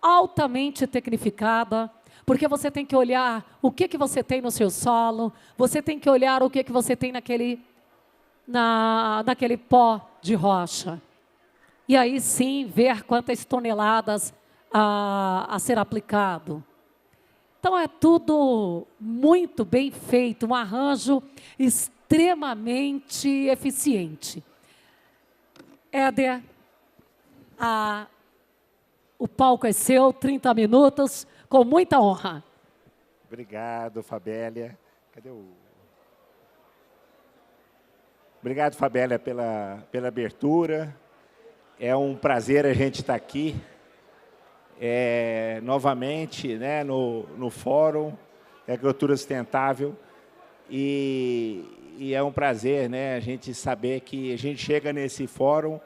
altamente tecnificada, porque você tem que olhar o que você tem no seu solo, você tem que olhar o que você tem naquele pó de rocha. E aí sim, ver quantas toneladas a ser aplicado. Então, é tudo muito bem feito, um arranjo extremamente eficiente. Éder, o palco é seu, 30 minutos, com muita honra. Obrigado, Fabélia. Obrigado, Fabélia, pela abertura. É um prazer a gente estar aqui, novamente, né, no Fórum Agricultura Sustentável. E é um prazer, né, a gente saber que a gente chega nesse fórum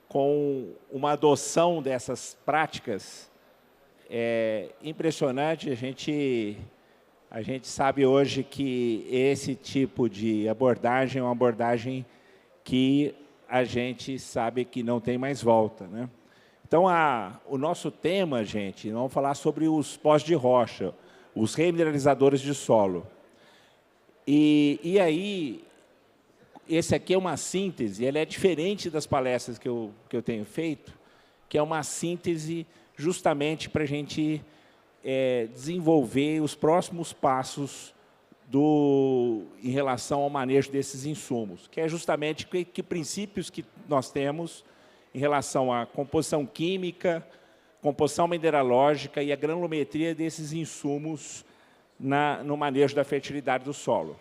com uma adoção dessas práticas impressionante. A gente sabe hoje que esse tipo de abordagem é uma abordagem que a gente sabe que não tem mais volta, né? Então, o nosso tema, gente, vamos falar sobre os pós de rocha, os remineralizadores de solo. E aí, esse aqui é uma síntese, ele é diferente das palestras que eu tenho feito, que é uma síntese justamente para a gente desenvolver os próximos passos em relação ao manejo desses insumos, que é justamente que princípios que nós temos em relação à composição química, composição mineralógica e a granulometria desses insumos no manejo da fertilidade do solo.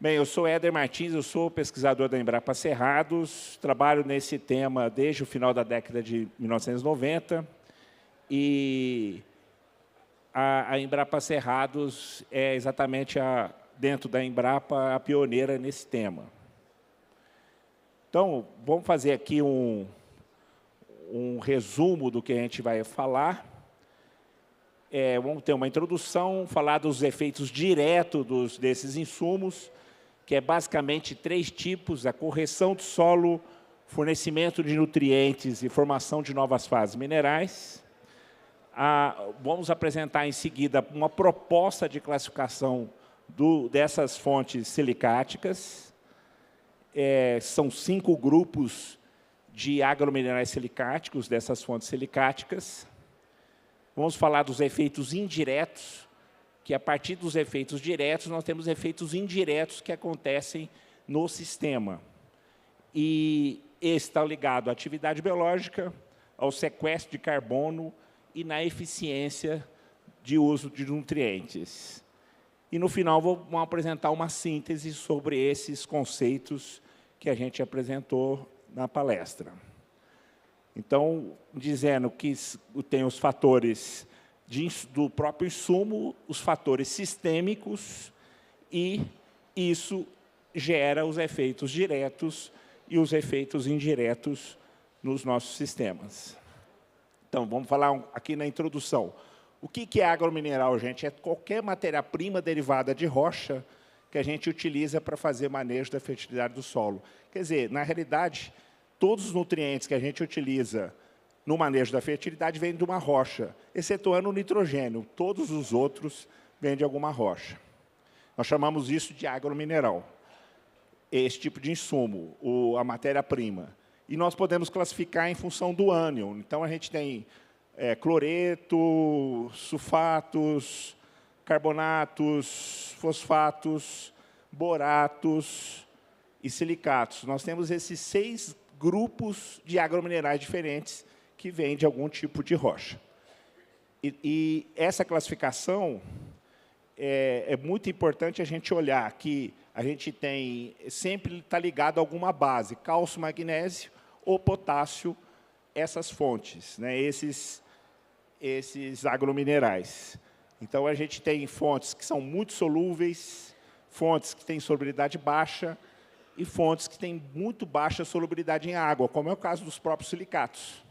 Bem, eu sou Éder Martins, eu sou pesquisador da Embrapa Cerrados, trabalho nesse tema desde o final da década de 1990, e a Embrapa Cerrados é exatamente, dentro da Embrapa, a pioneira nesse tema. Então, vamos fazer aqui um resumo do que a gente vai falar. Vamos ter uma introdução, falar dos efeitos diretos desses insumos, que é basicamente 3 tipos: a correção do solo, fornecimento de nutrientes e formação de novas fases minerais. Vamos apresentar em seguida uma proposta de classificação dessas fontes silicáticas. São 5 grupos de agrominerais silicáticos, dessas fontes silicáticas. Vamos falar dos efeitos indiretos, que a partir dos efeitos diretos, nós temos efeitos indiretos que acontecem no sistema. E esse está ligado à atividade biológica, ao sequestro de carbono e na eficiência de uso de nutrientes. E, no final, vamos apresentar uma síntese sobre esses conceitos que a gente apresentou na palestra. Então, dizendo que tem os fatores do próprio insumo, os fatores sistêmicos, e isso gera os efeitos diretos e os efeitos indiretos nos nossos sistemas. Então, vamos falar aqui na introdução. O que é agromineral, gente? É qualquer matéria-prima derivada de rocha que a gente utiliza para fazer manejo da fertilidade do solo. Quer dizer, na realidade, todos os nutrientes que a gente utiliza no manejo da fertilidade vêm de uma rocha, excetuando o nitrogênio. Todos os outros vêm de alguma rocha. Nós chamamos isso de agromineral, esse tipo de insumo, a matéria-prima. E nós podemos classificar em função do ânion. Então, a gente tem cloreto, sulfatos, carbonatos, fosfatos, boratos e silicatos. Nós temos esses 6 grupos de agrominerais diferentes que vêm de algum tipo de rocha. E essa classificação é muito importante a gente olhar que a gente tem, sempre está ligado a alguma base, cálcio, magnésio ou potássio, essas fontes, né, esses agrominerais. Então, a gente tem fontes que são muito solúveis, fontes que têm solubilidade baixa e fontes que têm muito baixa solubilidade em água, como é o caso dos próprios silicatos.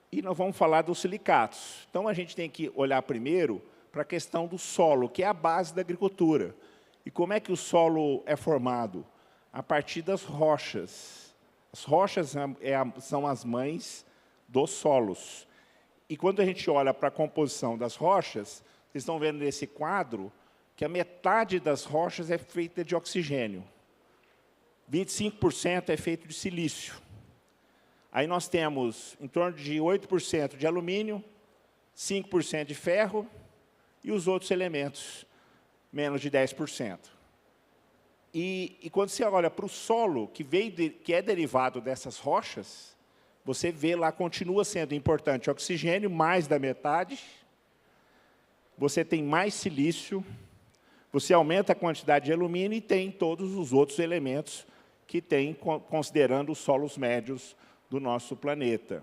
E nós vamos falar dos silicatos. Então, a gente tem que olhar primeiro para a questão do solo, que é a base da agricultura. E como é que o solo é formado? A partir das rochas. As rochas são as mães dos solos. E quando a gente olha para a composição das rochas, vocês estão vendo nesse quadro que a metade das rochas é feita de oxigênio. 25% é feito de silício. Aí nós temos em torno de 8% de alumínio, 5% de ferro e os outros elementos, menos de 10%. E quando você olha para o solo, que é derivado dessas rochas, você vê lá, continua sendo importante oxigênio, mais da metade. Você tem mais silício, você aumenta a quantidade de alumínio e tem todos os outros elementos que tem, considerando os solos médios do nosso planeta.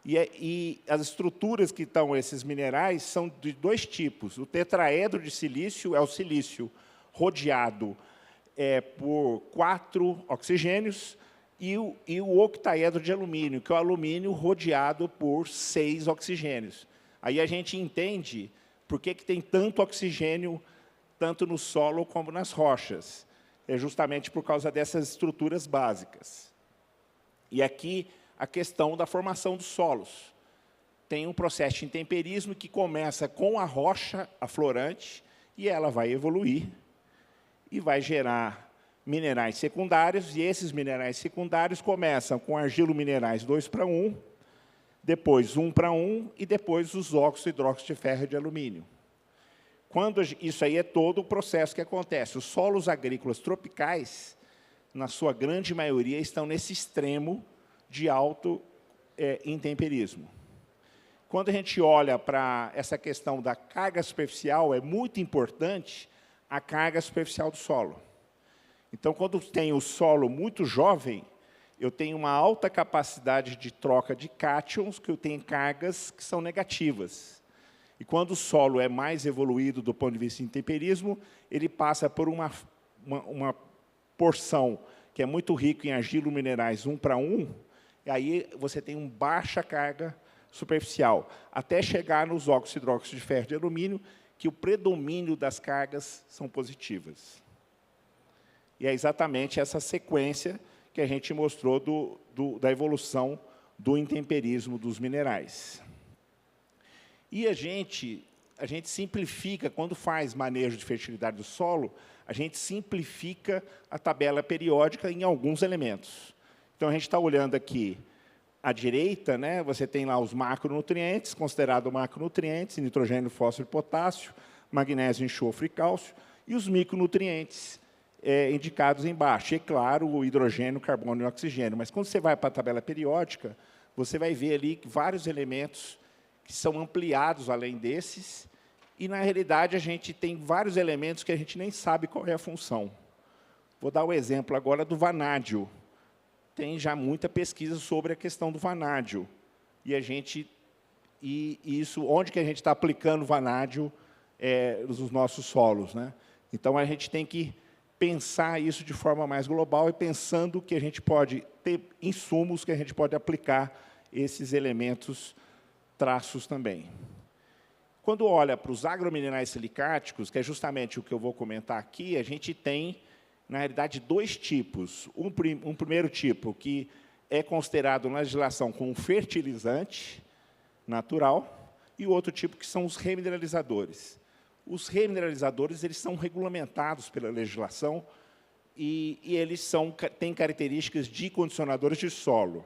E as estruturas que estão esses minerais são de dois tipos. O tetraedro de silício é o silício rodeado por 4 oxigênios, e o octaedro de alumínio, que é o alumínio rodeado por 6 oxigênios. Aí a gente entende por que tem tanto oxigênio, tanto no solo como nas rochas. É justamente por causa dessas estruturas básicas. E aqui a questão da formação dos solos. Tem um processo de intemperismo que começa com a rocha aflorante, e ela vai evoluir e vai gerar minerais secundários, e esses minerais secundários começam com argilo-minerais 2:1, depois 1:1, e depois os óxidos hidróxido de ferro e de alumínio. Isso aí é todo o processo que acontece. Os solos agrícolas tropicais, na sua grande maioria, estão nesse extremo de alto intemperismo. Quando a gente olha para essa questão da carga superficial, é muito importante a carga superficial do solo. Então, quando tem o solo muito jovem, eu tenho uma alta capacidade de troca de cátions, que eu tenho cargas que são negativas. E quando o solo é mais evoluído do ponto de vista de intemperismo, ele passa por uma porção que é muito rico em argilo-minerais 1:1, e aí você tem uma baixa carga superficial, até chegar nos óxidos hidróxido de ferro e de alumínio, que o predomínio das cargas são positivas. E é exatamente essa sequência que a gente mostrou da evolução do intemperismo dos minerais. E a gente simplifica, quando faz manejo de fertilidade do solo, a gente simplifica a tabela periódica em alguns elementos. Então, a gente está olhando aqui à direita, né, você tem lá os macronutrientes, considerados macronutrientes, nitrogênio, fósforo e potássio, magnésio, enxofre e cálcio, e os micronutrientes, indicados embaixo. E, claro, o hidrogênio, carbono e oxigênio. Mas, quando você vai para a tabela periódica, você vai ver ali vários elementos que são ampliados além desses, e, na realidade, a gente tem vários elementos que a gente nem sabe qual é a função. Vou dar o exemplo agora do vanádio. Tem já muita pesquisa sobre a questão do vanádio. Onde que a gente está aplicando o vanádio nos nossos solos, né? Então, a gente tem que pensar isso de forma mais global e pensando que a gente pode ter insumos que a gente pode aplicar esses elementos traços também. Quando olha para os agrominerais silicáticos, que é justamente o que eu vou comentar aqui, a gente tem, na realidade, 2 tipos. Um primeiro tipo, que é considerado na legislação como fertilizante natural, e o outro tipo, que são os remineralizadores. Os remineralizadores, eles são regulamentados pela legislação e eles têm características de condicionadores de solo.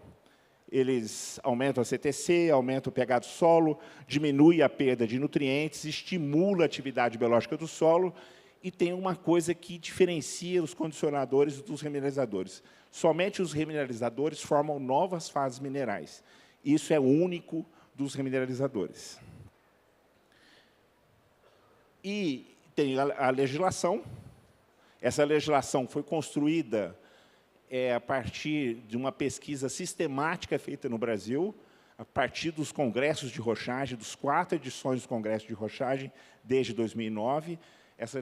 Eles aumentam a CTC, aumentam o pH do solo, diminuem a perda de nutrientes, estimula a atividade biológica do solo, e tem uma coisa que diferencia os condicionadores dos remineralizadores. Somente os remineralizadores formam novas fases minerais. Isso é único dos remineralizadores. E tem a legislação. Essa legislação foi construída a partir de uma pesquisa sistemática feita no Brasil, a partir dos congressos de rochagem, dos 4 edições dos congressos de rochagem, desde 2009. Essa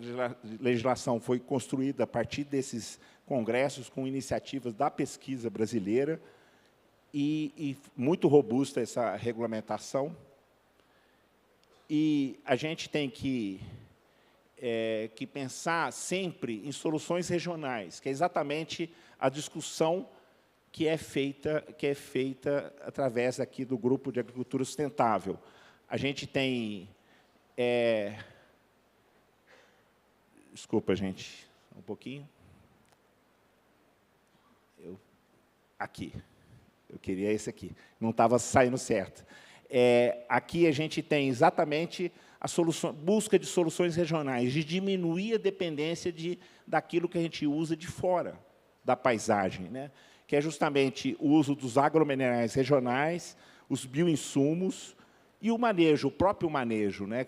legislação foi construída a partir desses congressos, com iniciativas da pesquisa brasileira, e muito robusta essa regulamentação. E a gente tem que pensar sempre em soluções regionais, que é exatamente a discussão que é feita através aqui do Grupo de Agricultura Sustentável. A gente tem... Desculpa, gente, um pouquinho. Aqui. Eu queria esse aqui. Não estava saindo certo. Aqui a gente tem exatamente a busca de soluções regionais, de diminuir a dependência daquilo que a gente usa de fora da paisagem, né? Que é justamente o uso dos agrominerais regionais, os bioinsumos e o manejo, o próprio manejo, né?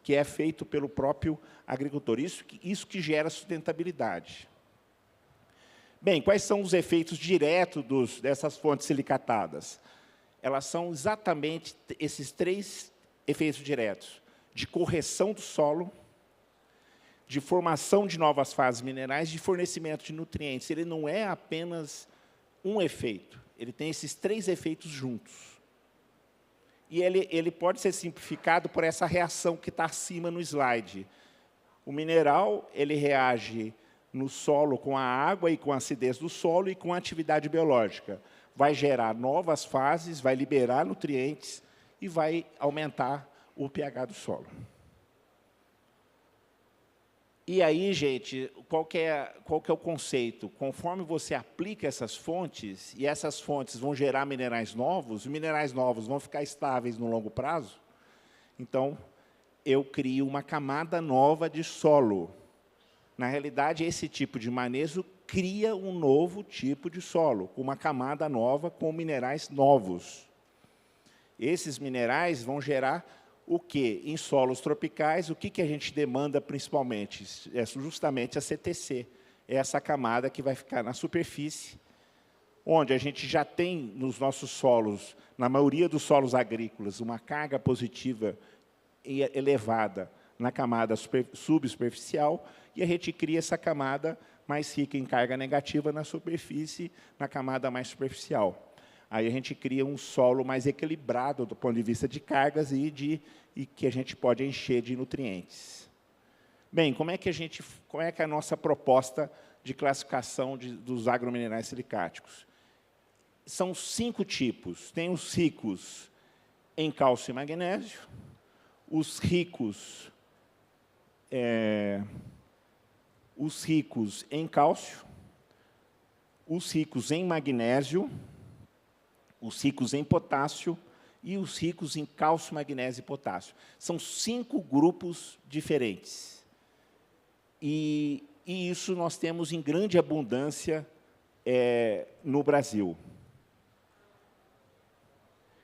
Que é feito pelo próprio agricultor. Isso que gera sustentabilidade. Bem, quais são os efeitos diretos dessas fontes silicatadas? Elas são exatamente esses 3 efeitos diretos: de correção do solo, de formação de novas fases minerais, de fornecimento de nutrientes. Ele não é apenas um efeito, ele tem esses 3 efeitos juntos. E ele pode ser simplificado por essa reação que está acima no slide. O mineral, ele reage no solo com a água e com a acidez do solo e com a atividade biológica. Vai gerar novas fases, vai liberar nutrientes e vai aumentar o pH do solo. E aí, gente, qual que é o conceito? Conforme você aplica essas fontes, e essas fontes vão gerar minerais novos, os minerais novos vão ficar estáveis no longo prazo, então, eu crio uma camada nova de solo. Na realidade, esse tipo de manejo cria um novo tipo de solo, com uma camada nova, com minerais novos. Esses minerais vão gerar o quê? Em solos tropicais, o que a gente demanda principalmente? É justamente a CTC, é essa camada que vai ficar na superfície, onde a gente já tem nos nossos solos, na maioria dos solos agrícolas, uma carga positiva elevada na camada subsuperficial, e a gente cria essa camada mais rica em carga negativa na superfície, na camada mais superficial. Aí a gente cria um solo mais equilibrado do ponto de vista de cargas e que a gente pode encher de nutrientes. Bem, como é que é a nossa proposta de classificação dos agrominerais silicáticos? São 5 tipos. Tem os ricos em cálcio e magnésio, os ricos em cálcio, os ricos em magnésio, os ricos em potássio e os ricos em cálcio, magnésio e potássio. São 5 grupos diferentes. E isso nós temos em grande abundância no Brasil.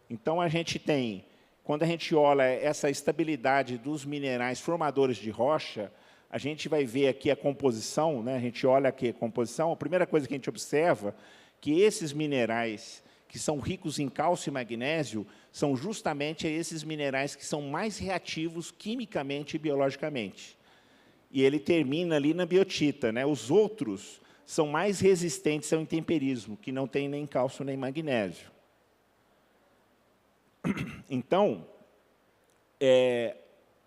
Então, a gente tem, quando a gente olha essa estabilidade dos minerais formadores de rocha, a gente vai ver aqui a composição, né? A gente olha aqui a composição, a primeira coisa que a gente observa é que esses minerais que são ricos em cálcio e magnésio são justamente esses minerais que são mais reativos quimicamente e biologicamente. E ele termina ali na biotita, né? Os outros são mais resistentes ao intemperismo, que não tem nem cálcio nem magnésio. Então,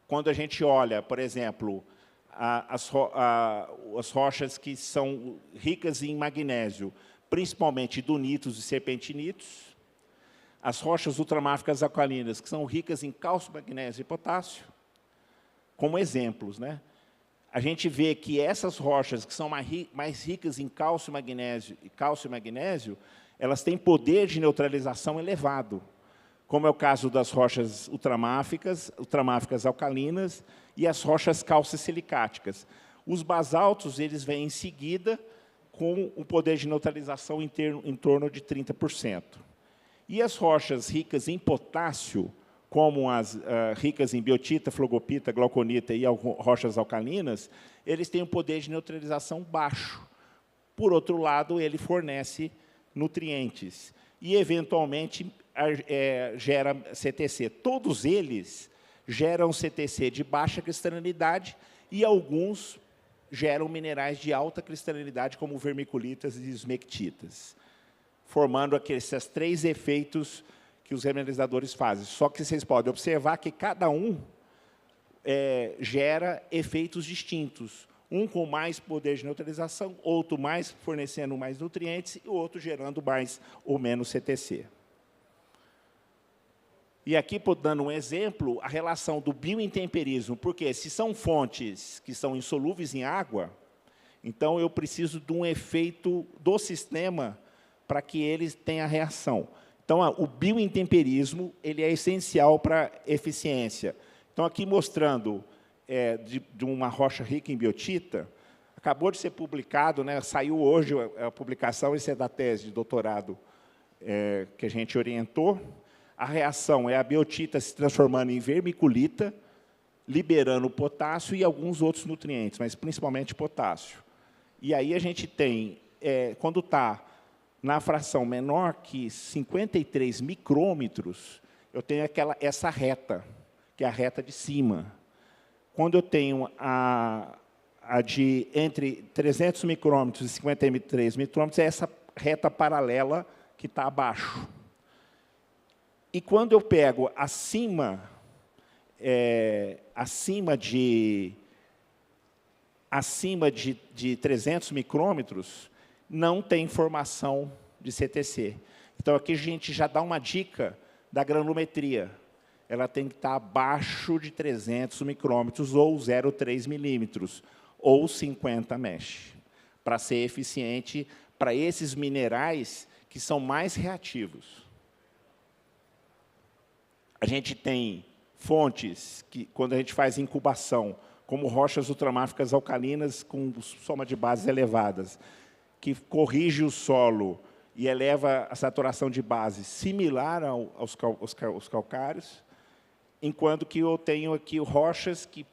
quando a gente olha, por exemplo, as rochas que são ricas em magnésio, principalmente dunitos e serpentinitos, as rochas ultramáficas alcalinas, que são ricas em cálcio, magnésio e potássio, como exemplos, né? A gente vê que essas rochas que são mais ricas em cálcio e magnésio, elas têm poder de neutralização elevado, como é o caso das rochas ultramáficas alcalinas e as rochas calcisilicáticas. Os basaltos, eles vêm em seguida com um poder de neutralização em torno de 30%. E as rochas ricas em potássio, como as ricas em biotita, flogopita, glauconita e rochas alcalinas, eles têm um poder de neutralização baixo. Por outro lado, ele fornece nutrientes e, eventualmente, gera CTC. Todos eles geram CTC de baixa cristalinidade e alguns geram minerais de alta cristalinidade, como vermiculitas e esmectitas, formando esses 3 efeitos que os remineralizadores fazem. Só que vocês podem observar que cada um gera efeitos distintos. Um com mais poder de neutralização, outro mais fornecendo mais nutrientes e o outro gerando mais ou menos CTC. E aqui, dando um exemplo, a relação do biointemperismo, porque se são fontes que são insolúveis em água, então eu preciso de um efeito do sistema para que eles tenham a reação. Então, o biointemperismo ele é essencial para a eficiência. Então, aqui mostrando de uma rocha rica em biotita, acabou de ser publicado, né, saiu hoje a publicação, isso é da tese de doutorado que a gente orientou. A reação é a biotita se transformando em vermiculita, liberando potássio e alguns outros nutrientes, mas principalmente potássio. E aí a gente tem, quando está na fração menor que 53 micrômetros, eu tenho essa reta, que é a reta de cima. Quando eu tenho a de entre 300 micrômetros e 53 micrômetros, é essa reta paralela que está abaixo. E quando eu pego acima de 300 micrômetros, não tem formação de CTC. Então, aqui a gente já dá uma dica da granulometria. Ela tem que estar abaixo de 300 micrômetros, ou 0,3 milímetros, ou 50 mesh, para ser eficiente para esses minerais que são mais reativos. A gente tem fontes que, quando a gente faz incubação, como rochas ultramáficas alcalinas com soma de bases elevadas, que corrige o solo e eleva a saturação de base similar aos calcários, enquanto que eu tenho aqui rochas que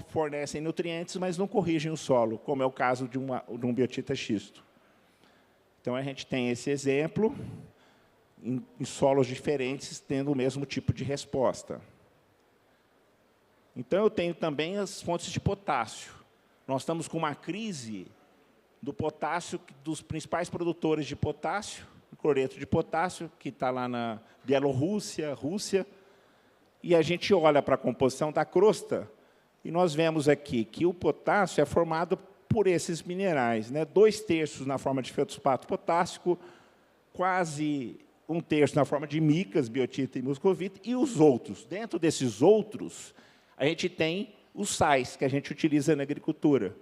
fornecem nutrientes, mas não corrigem o solo, como é o caso de um biotita xisto. Então, a gente tem esse exemplo em solos diferentes, tendo o mesmo tipo de resposta. Então, eu tenho também as fontes de potássio. Nós estamos com uma crise do potássio, dos principais produtores de potássio, o cloreto de potássio, que está lá na Bielorrússia, Rússia, e a gente olha para a composição da crosta, e nós vemos aqui que o potássio é formado por esses minerais, né? 2/3 na forma de feldspato potássico, quase 1/3 na forma de micas, biotita e muscovita, e os outros. Dentro desses outros, a gente tem os sais, que a gente utiliza na agricultura,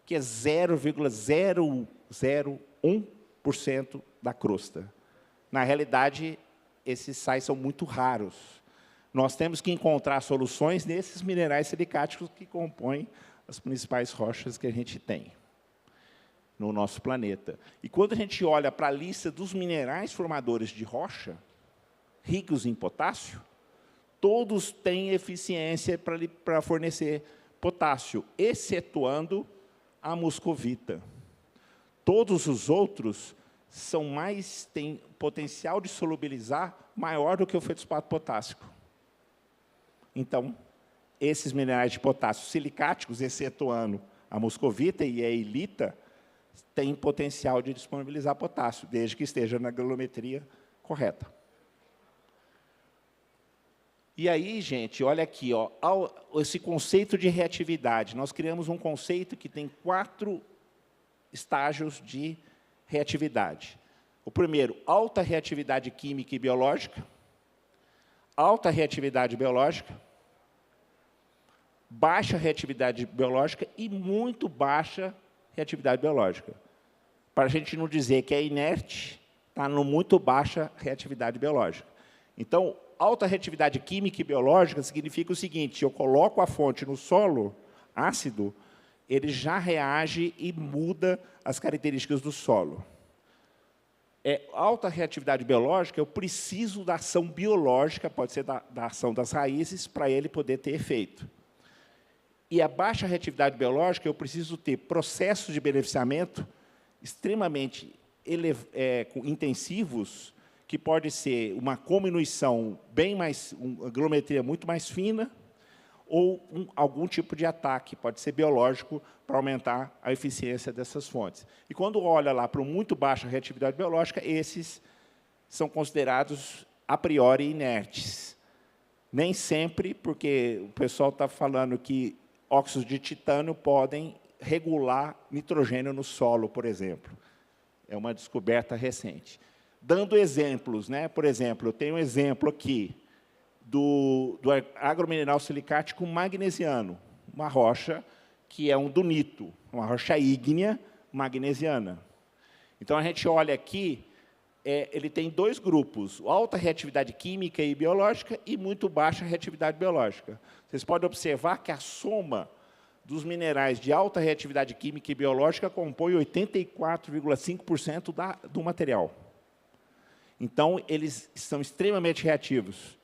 que é 0,001% da crosta. Na realidade, esses sais são muito raros. Nós temos que encontrar soluções nesses minerais silicáticos que compõem as principais rochas que a gente tem no nosso planeta. E quando a gente olha para a lista dos minerais formadores de rocha, ricos em potássio, todos têm eficiência para fornecer potássio, excetuando a muscovita. Todos os outros têm potencial de solubilizar maior do que o feldspato potássico. Então, esses minerais de potássio silicáticos, excetuando a muscovita e a ilita, têm potencial de disponibilizar potássio, desde que esteja na granulometria correta. E aí, gente, olha aqui, ó, esse conceito de reatividade. Nós criamos um conceito que tem 4 estágios de reatividade. O primeiro, alta reatividade química e biológica, alta reatividade biológica, baixa reatividade biológica e muito baixa reatividade biológica. Para a gente não dizer que é inerte, está no muito baixa reatividade biológica. Então, alta reatividade química e biológica significa o seguinte: eu coloco a fonte no solo ácido, ele já reage e muda as características do solo. Alta reatividade biológica, eu preciso da ação biológica, pode ser da ação das raízes, para ele poder ter efeito. E a baixa reatividade biológica, eu preciso ter processos de beneficiamento extremamente intensivos, que pode ser uma cominuição uma granulometria muito mais fina, ou algum tipo de ataque, pode ser biológico, para aumentar a eficiência dessas fontes. E quando olha lá para muito baixa reatividade biológica, esses são considerados a priori inertes. Nem sempre, porque o pessoal está falando que óxidos de titânio podem regular nitrogênio no solo, por exemplo. É uma descoberta recente. Dando exemplos, né? Por exemplo, eu tenho um exemplo aqui do agromineral silicático magnesiano, uma rocha que é um dunito, uma rocha ígnea magnesiana. Então, a gente olha aqui, ele tem dois grupos, alta reatividade química e biológica e muito baixa reatividade biológica. Vocês podem observar que a soma dos minerais de alta reatividade química e biológica compõe 84,5% do material. Então, eles são extremamente reativos.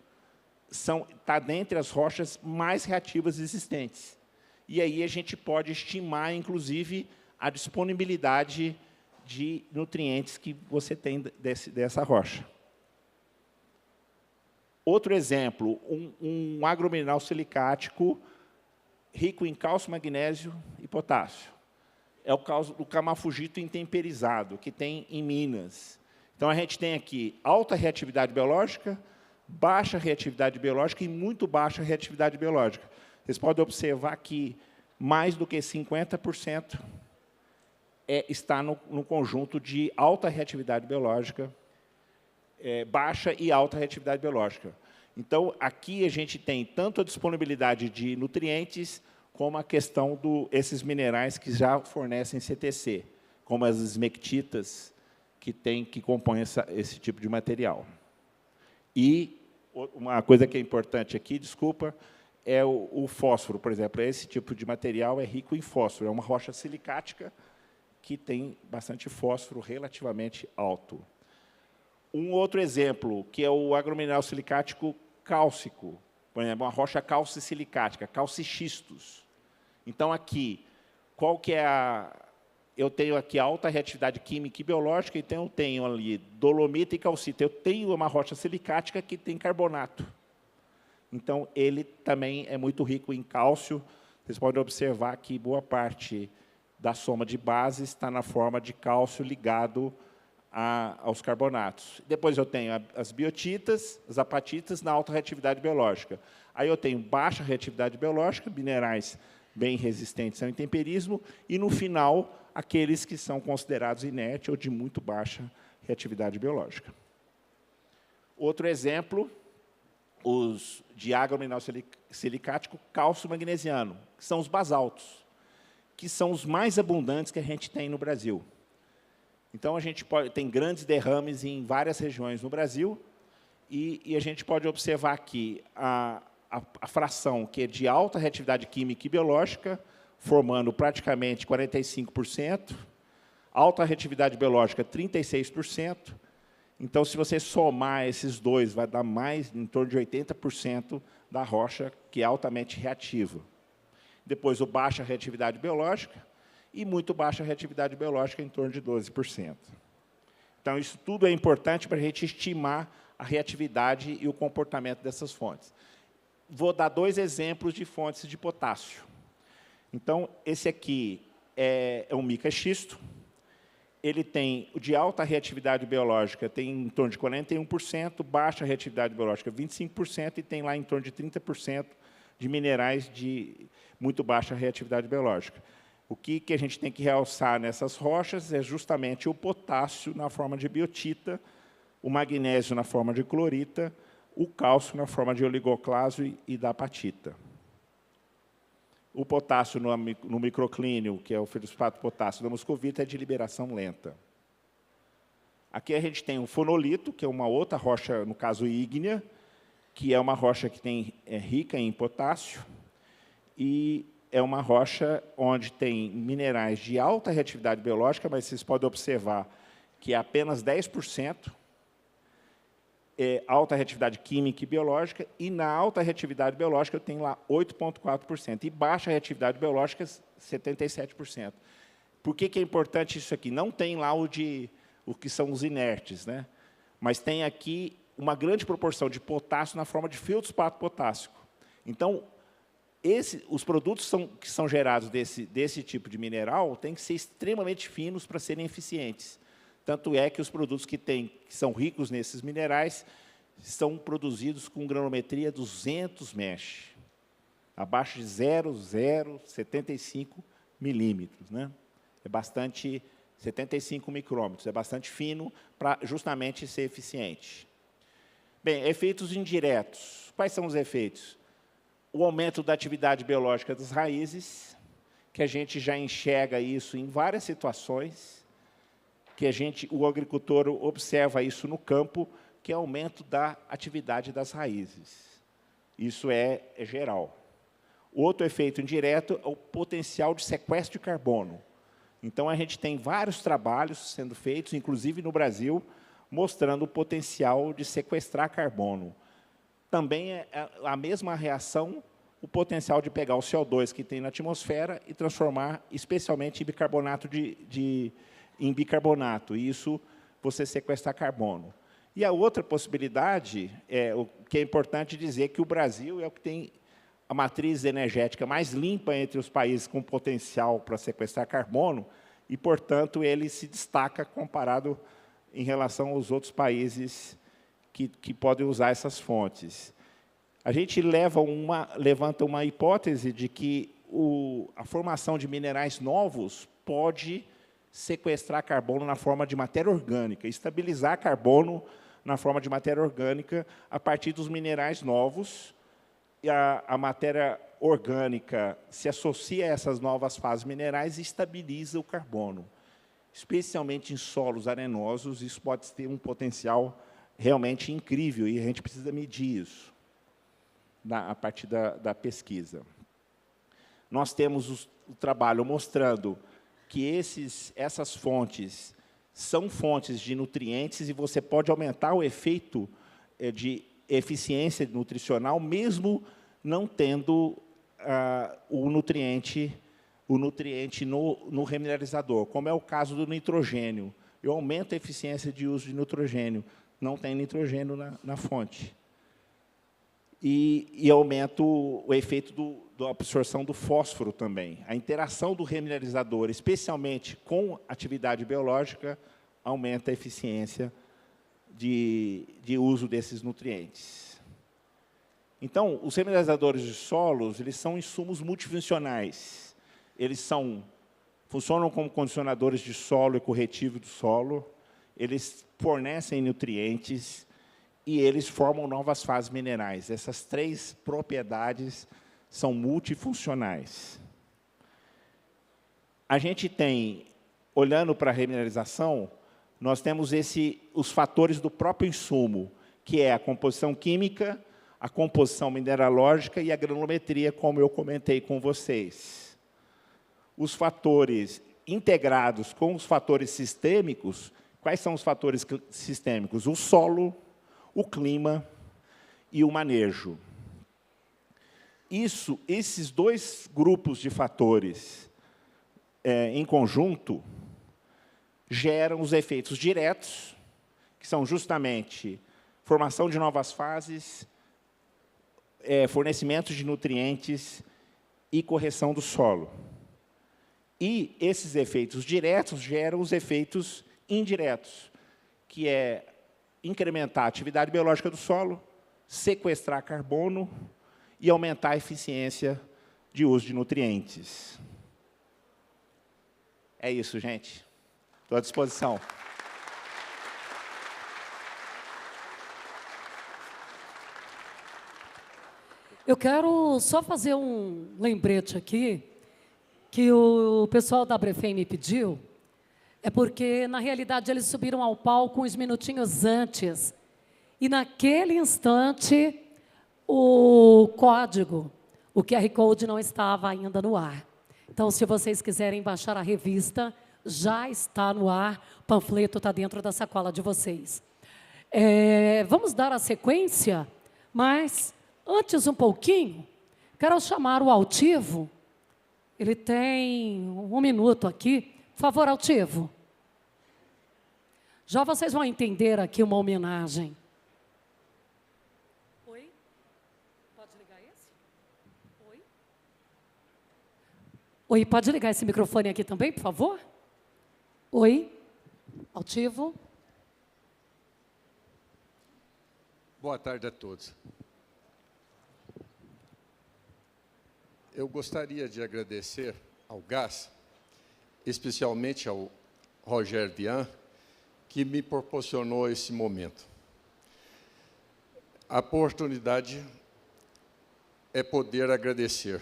Está dentre as rochas mais reativas existentes. E aí a gente pode estimar, inclusive, a disponibilidade de nutrientes que você tem dessa rocha. Outro exemplo, um agromineral silicático rico em cálcio, magnésio e potássio. É o caso do camafugito intemperizado, que tem em Minas. Então, a gente tem aqui alta reatividade biológica, baixa reatividade biológica e muito baixa reatividade biológica. Vocês podem observar que mais do que 50% está no conjunto de alta reatividade biológica, baixa e alta reatividade biológica. Então, aqui a gente tem tanto a disponibilidade de nutrientes, como a questão desses minerais que já fornecem CTC, como as esmectitas, que compõem esse tipo de material. E uma coisa que é importante aqui, desculpa, é o fósforo, por exemplo. Esse tipo de material é rico em fósforo, é uma rocha silicática que tem bastante fósforo relativamente alto. Um outro exemplo, que é o agromineral silicático cálcico, por exemplo, uma rocha calcisilicática, calcixistos. Então, aqui, qual que é eu tenho aqui alta reatividade química e biológica, então eu tenho ali dolomita e calcita. Eu tenho uma rocha silicática que tem carbonato. Então, ele também é muito rico em cálcio. Vocês podem observar que boa parte da soma de bases está na forma de cálcio ligado aos carbonatos. Depois eu tenho as biotitas, as apatitas na alta reatividade biológica. Aí eu tenho baixa reatividade biológica, minerais bem resistentes ao intemperismo, e, no final, aqueles que são considerados inertes ou de muito baixa reatividade biológica. Outro exemplo, os de agromineral silicático cálcio magnesiano, que são os basaltos, que são os mais abundantes que a gente tem no Brasil. Então, a gente tem grandes derrames em várias regiões no Brasil, e a gente pode observar aqui a fração que é de alta reatividade química e biológica, formando praticamente 45%, alta reatividade biológica, 36%. Então, se você somar esses dois, vai dar mais, em torno de 80% da rocha que é altamente reativa. Depois, o baixa reatividade biológica e muito baixa reatividade biológica, em torno de 12%. Então, isso tudo é importante para a gente estimar a reatividade e o comportamento dessas fontes. Vou dar dois exemplos de fontes de potássio. Então, esse aqui é um mica-xisto. Ele tem, de alta reatividade biológica, tem em torno de 41%, baixa reatividade biológica, 25%, e tem lá em torno de 30% de minerais de muito baixa reatividade biológica. O que a gente tem que realçar nessas rochas é justamente o potássio na forma de biotita, o magnésio na forma de clorita, o cálcio na forma de oligoclaso e da apatita. O potássio no microclínio, que é o feldespato potássio da moscovita, é de liberação lenta. Aqui a gente tem o fonolito, que é uma outra rocha, no caso ígnea, que é uma rocha que é rica em potássio, e é uma rocha onde tem minerais de alta reatividade biológica, mas vocês podem observar que é apenas 10%, alta reatividade química e biológica, e na alta reatividade biológica eu tenho lá 8,4%, e baixa reatividade biológica, 77%. Por que é importante isso aqui? Não tem lá o que são os inertes, né? Mas tem aqui uma grande proporção de potássio na forma de feldespato potássico. Então, os produtos que são gerados desse tipo de mineral têm que ser extremamente finos para serem eficientes. Tanto é que os produtos que são ricos nesses minerais são produzidos com granulometria 200 mesh, abaixo de 0,075 milímetros, né? É bastante, 75 micrômetros, é bastante fino para justamente ser eficiente. Bem, efeitos indiretos. Quais são os efeitos? O aumento da atividade biológica das raízes, que a gente já enxerga isso em várias situações, que o agricultor observa isso no campo, que é o aumento da atividade das raízes. Isso é geral. Outro efeito indireto é o potencial de sequestro de carbono. Então, a gente tem vários trabalhos sendo feitos, inclusive no Brasil, mostrando o potencial de sequestrar carbono. Também é a mesma reação, o potencial de pegar o CO2 que tem na atmosfera e transformar, especialmente, em bicarbonato em bicarbonato. E isso, você sequestrar carbono. E a outra possibilidade, o que é importante dizer, que o Brasil é o que tem a matriz energética mais limpa entre os países com potencial para sequestrar carbono, e, portanto, ele se destaca comparado em relação aos outros países que podem usar essas fontes. A gente levanta uma hipótese de que a formação de minerais novos pode sequestrar carbono na forma de matéria orgânica, estabilizar carbono na forma de matéria orgânica a partir dos minerais novos. E a matéria orgânica se associa a essas novas fases minerais e estabiliza o carbono. Especialmente em solos arenosos, isso pode ter um potencial realmente incrível, e a gente precisa medir isso a partir da pesquisa. Nós temos o trabalho mostrando que essas fontes são fontes de nutrientes, e você pode aumentar o efeito de eficiência nutricional, mesmo não tendo o nutriente no remineralizador, como é o caso do nitrogênio. Eu aumento a eficiência de uso de nitrogênio, não tem nitrogênio na fonte. E aumento o efeito da absorção do fósforo também. A interação do remineralizador, especialmente com atividade biológica, aumenta a eficiência de uso desses nutrientes. Então, os remineralizadores de solos, eles são insumos multifuncionais. Eles funcionam como condicionadores de solo e corretivo do solo, eles fornecem nutrientes e eles formam novas fases minerais. Essas três propriedades são multifuncionais. A gente tem, olhando para a remineralização, nós temos os fatores do próprio insumo, que é a composição química, a composição mineralógica e a granulometria, como eu comentei com vocês. Os fatores integrados com os fatores sistêmicos, quais são os fatores sistêmicos? O solo, o clima e o manejo. Esses dois grupos de fatores, em conjunto, geram os efeitos diretos, que são justamente formação de novas fases, fornecimento de nutrientes e correção do solo. E esses efeitos diretos geram os efeitos indiretos, que é incrementar a atividade biológica do solo, sequestrar carbono e aumentar a eficiência de uso de nutrientes. É isso, gente. Estou à disposição. Eu quero só fazer um lembrete aqui, que o pessoal da Abrefem me pediu, é porque, na realidade, eles subiram ao palco uns minutinhos antes, e, naquele instante, o código, o QR Code, não estava ainda no ar. Então, se vocês quiserem baixar a revista, já está no ar, o panfleto está dentro da sacola de vocês. Vamos dar a sequência, mas, antes um pouquinho, quero chamar o Altivo. Ele tem 1 minuto aqui. Por favor, Altivo. Já vocês vão entender aqui uma homenagem. Oi? Pode ligar esse? Oi? Oi, pode ligar esse microfone aqui também, por favor? Oi? Altivo? Boa tarde a todos. Eu gostaria de agradecer ao gás, especialmente ao Roger Vian, que me proporcionou esse momento. A oportunidade é poder agradecer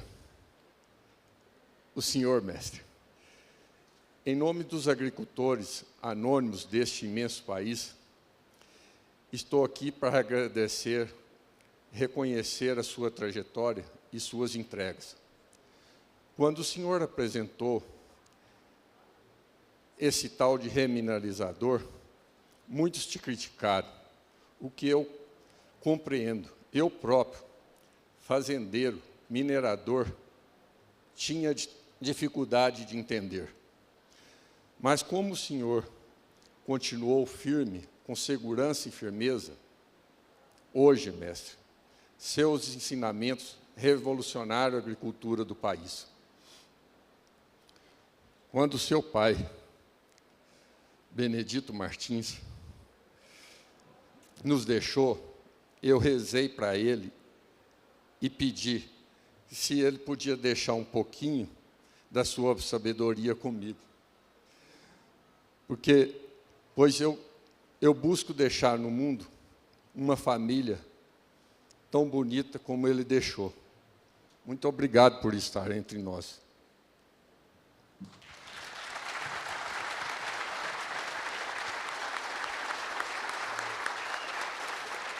o senhor mestre. Em nome dos agricultores anônimos deste imenso país, estou aqui para agradecer, reconhecer a sua trajetória e suas entregas. Quando o senhor apresentou esse tal de remineralizador, muitos te criticaram, o que eu compreendo. Eu próprio, fazendeiro, minerador, tinha dificuldade de entender. Mas como o senhor continuou firme, com segurança e firmeza, hoje, mestre, seus ensinamentos revolucionaram a agricultura do país. Quando seu pai, Benedito Martins, nos deixou, eu rezei para ele e pedi se ele podia deixar um pouquinho da sua sabedoria comigo. Pois eu busco deixar no mundo uma família tão bonita como ele deixou. Muito obrigado por estar entre nós.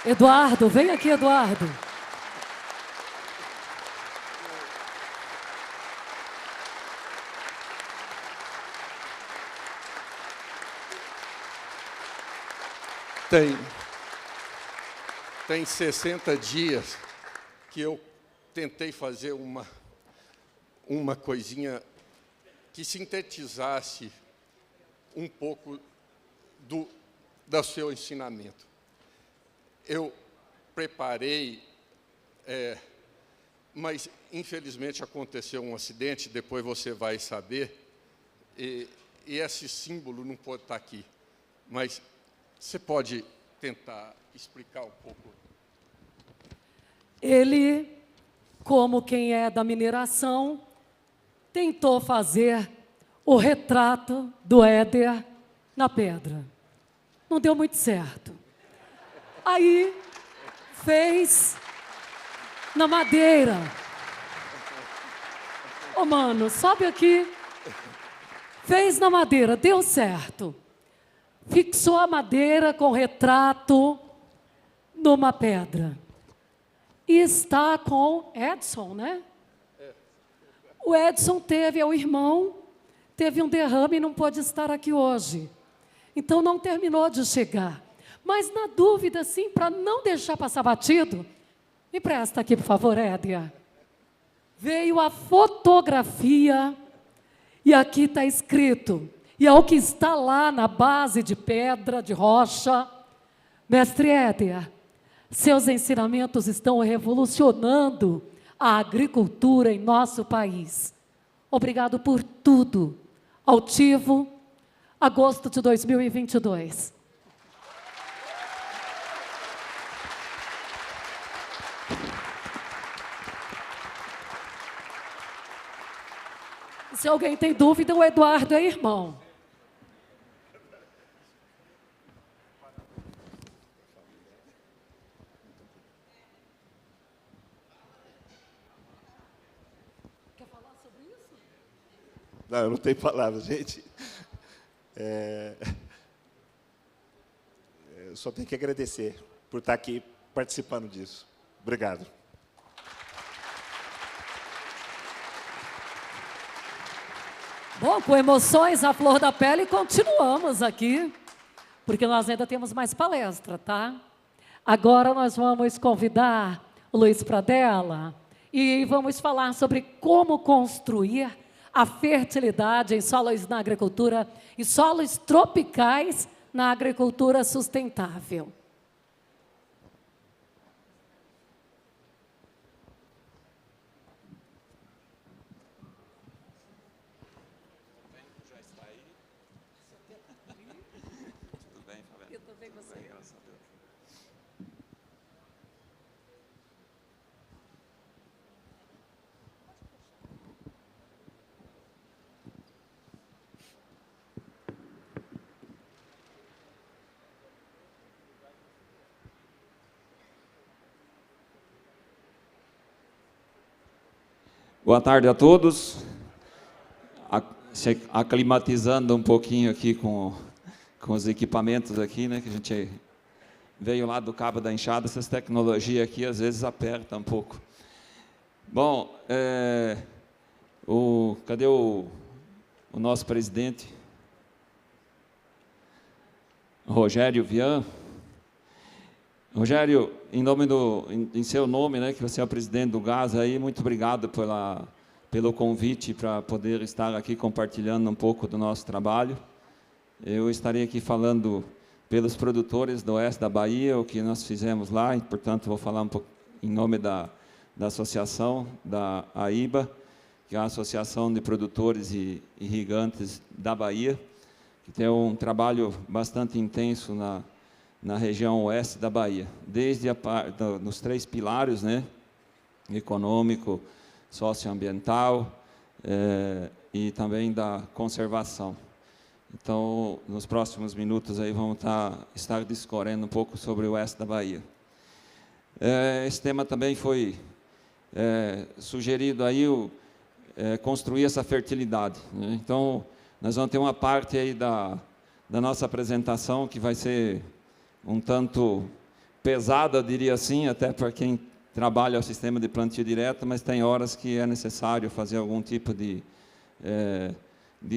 Eduardo, vem aqui, Eduardo. Tem 60 dias que eu tentei fazer uma coisinha que sintetizasse um pouco do seu ensinamento. Eu preparei, mas infelizmente aconteceu um acidente, depois você vai saber, e esse símbolo não pode estar aqui, mas você pode tentar explicar um pouco? Ele, como quem é da mineração, tentou fazer o retrato do Éder na pedra. Não deu muito certo. Aí, fez na madeira. Ô, mano, sobe aqui. Fez na madeira, deu certo. Fixou a madeira com o retrato numa pedra. E está com Edson, né? O Edson é o irmão, teve um derrame e não pôde estar aqui hoje. Então, não terminou de chegar. Mas, na dúvida, sim, para não deixar passar batido, me presta aqui, por favor, Éder. Veio a fotografia e aqui está escrito, e é o que está lá na base de pedra, de rocha. Mestre Éder, seus ensinamentos estão revolucionando a agricultura em nosso país. Obrigado por tudo. Altivo, agosto de 2022. Se alguém tem dúvida, o Eduardo é irmão. Quer falar sobre isso? Não, eu não tenho palavras, gente. Eu só tenho que agradecer por estar aqui participando disso. Obrigado. Bom, com emoções à flor da pele, continuamos aqui, porque nós ainda temos mais palestra, tá? Agora nós vamos convidar o Luiz Pradella e vamos falar sobre como construir a fertilidade em solos na agricultura e solos tropicais na agricultura sustentável. Boa tarde a todos. Se aclimatizando um pouquinho aqui com os equipamentos aqui, né, que a gente veio lá do Cabo da Enxada, essas tecnologias aqui às vezes apertam um pouco. Bom, cadê o nosso presidente? Rogério Vian. Rogério, em seu nome, né, que você é o presidente do GAS, aí, muito obrigado pelo convite para poder estar aqui compartilhando um pouco do nosso trabalho. Eu estarei aqui falando pelos produtores do oeste da Bahia, o que nós fizemos lá, e, portanto, vou falar um pouco em nome da associação, da AIBA, que é a Associação de Produtores e Irrigantes da Bahia, que tem um trabalho bastante intenso na região oeste da Bahia, desde nos 3 pilares, né, econômico, socioambiental e também da conservação. Então, nos próximos minutos aí vamos estar discorrendo um pouco sobre o oeste da Bahia. Esse tema também foi sugerido aí, construir essa fertilidade, né? Então, nós vamos ter uma parte aí da nossa apresentação que vai ser um tanto pesada, eu diria assim, até para quem trabalha o sistema de plantio direto, mas tem horas que é necessário fazer algum tipo de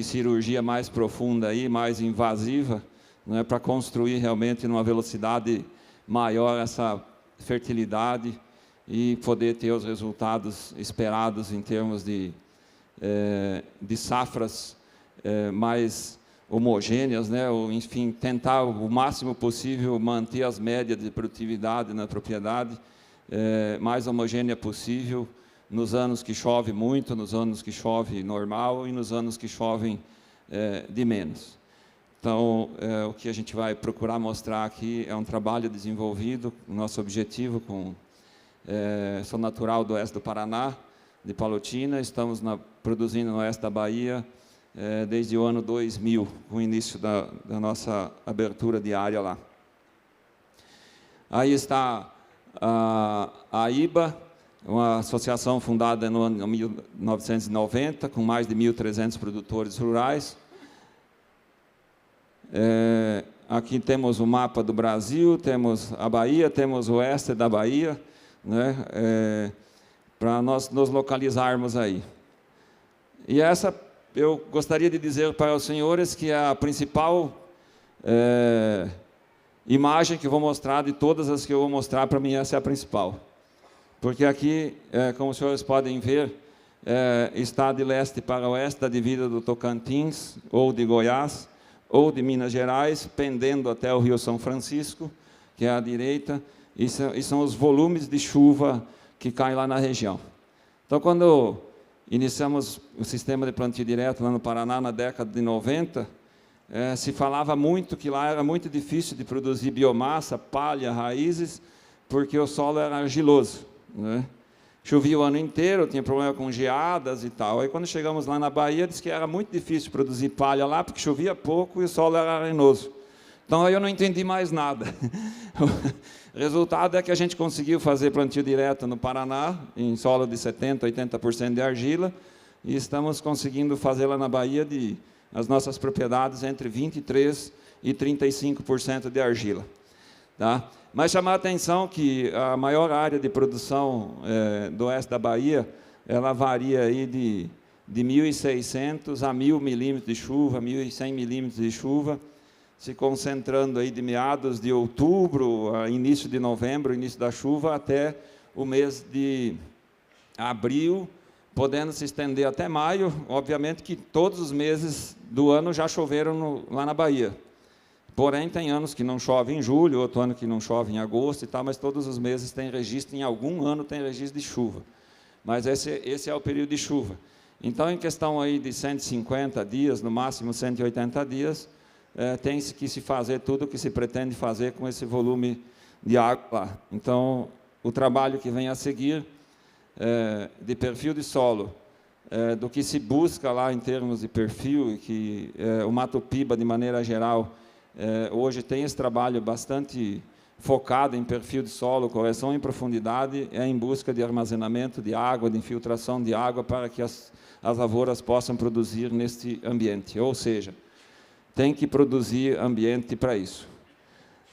cirurgia mais profunda, aí, mais invasiva, né, para construir realmente numa velocidade maior essa fertilidade e poder ter os resultados esperados em termos de safras mais homogêneas, né, ou, enfim, tentar o máximo possível manter as médias de produtividade na propriedade mais homogênea possível, nos anos que chove muito, nos anos que chove normal e nos anos que chovem de menos. Então, o que a gente vai procurar mostrar aqui é um trabalho desenvolvido, nosso objetivo sou natural do oeste do Paraná, de Palotina, estamos produzindo no oeste da Bahia desde o ano 2000, com o início da nossa abertura de área lá. Aí está a AIBA, uma associação fundada no ano 1990, com mais de 1.300 produtores rurais. Aqui temos o mapa do Brasil, temos a Bahia, temos o oeste da Bahia, né, para nós nos localizarmos aí. E essa, eu gostaria de dizer para os senhores que a principal imagem que eu vou mostrar, de todas as que eu vou mostrar, para mim essa é a principal. Porque aqui, como os senhores podem ver, está de leste para oeste, da divisa do Tocantins, ou de Goiás, ou de Minas Gerais, pendendo até o Rio São Francisco, que é à direita, e são os volumes de chuva que caem lá na região. Então, quando iniciamos o sistema de plantio direto lá no Paraná, na década de 90, se falava muito que lá era muito difícil de produzir biomassa, palha, raízes, porque o solo era argiloso, né? Chovia o ano inteiro, tinha problema com geadas e tal. Aí, quando chegamos lá na Bahia, disse que era muito difícil produzir palha lá, porque chovia pouco e o solo era arenoso. Então, aí eu não entendi mais nada. O resultado é que a gente conseguiu fazer plantio direto no Paraná, em solo de 70%, 80% de argila, e estamos conseguindo fazer lá na Bahia as nossas propriedades entre 23% e 35% de argila. Tá? Mas chamar a atenção que a maior área de produção do oeste da Bahia, ela varia aí de 1.600 a 1.000 milímetros de chuva, 1.100 milímetros de chuva, se concentrando aí de meados de outubro, a início de novembro, início da chuva, até o mês de abril, podendo se estender até maio. Obviamente que todos os meses do ano já choveram lá na Bahia. Porém, tem anos que não chove em julho, outro ano que não chove em agosto e tal, mas todos os meses tem registro, em algum ano tem registro de chuva. Mas esse é o período de chuva. Então, em questão aí de 150 dias, no máximo 180 dias, tem que se fazer tudo o que se pretende fazer com esse volume de água lá. Então, o trabalho que vem a seguir, de perfil de solo, do que se busca lá em termos de perfil, que o Mato Piba, de maneira geral, hoje tem esse trabalho bastante focado em perfil de solo, correção em profundidade, é em busca de armazenamento de água, de infiltração de água, para que as lavouras possam produzir neste ambiente. Ou seja, tem que produzir ambiente para isso.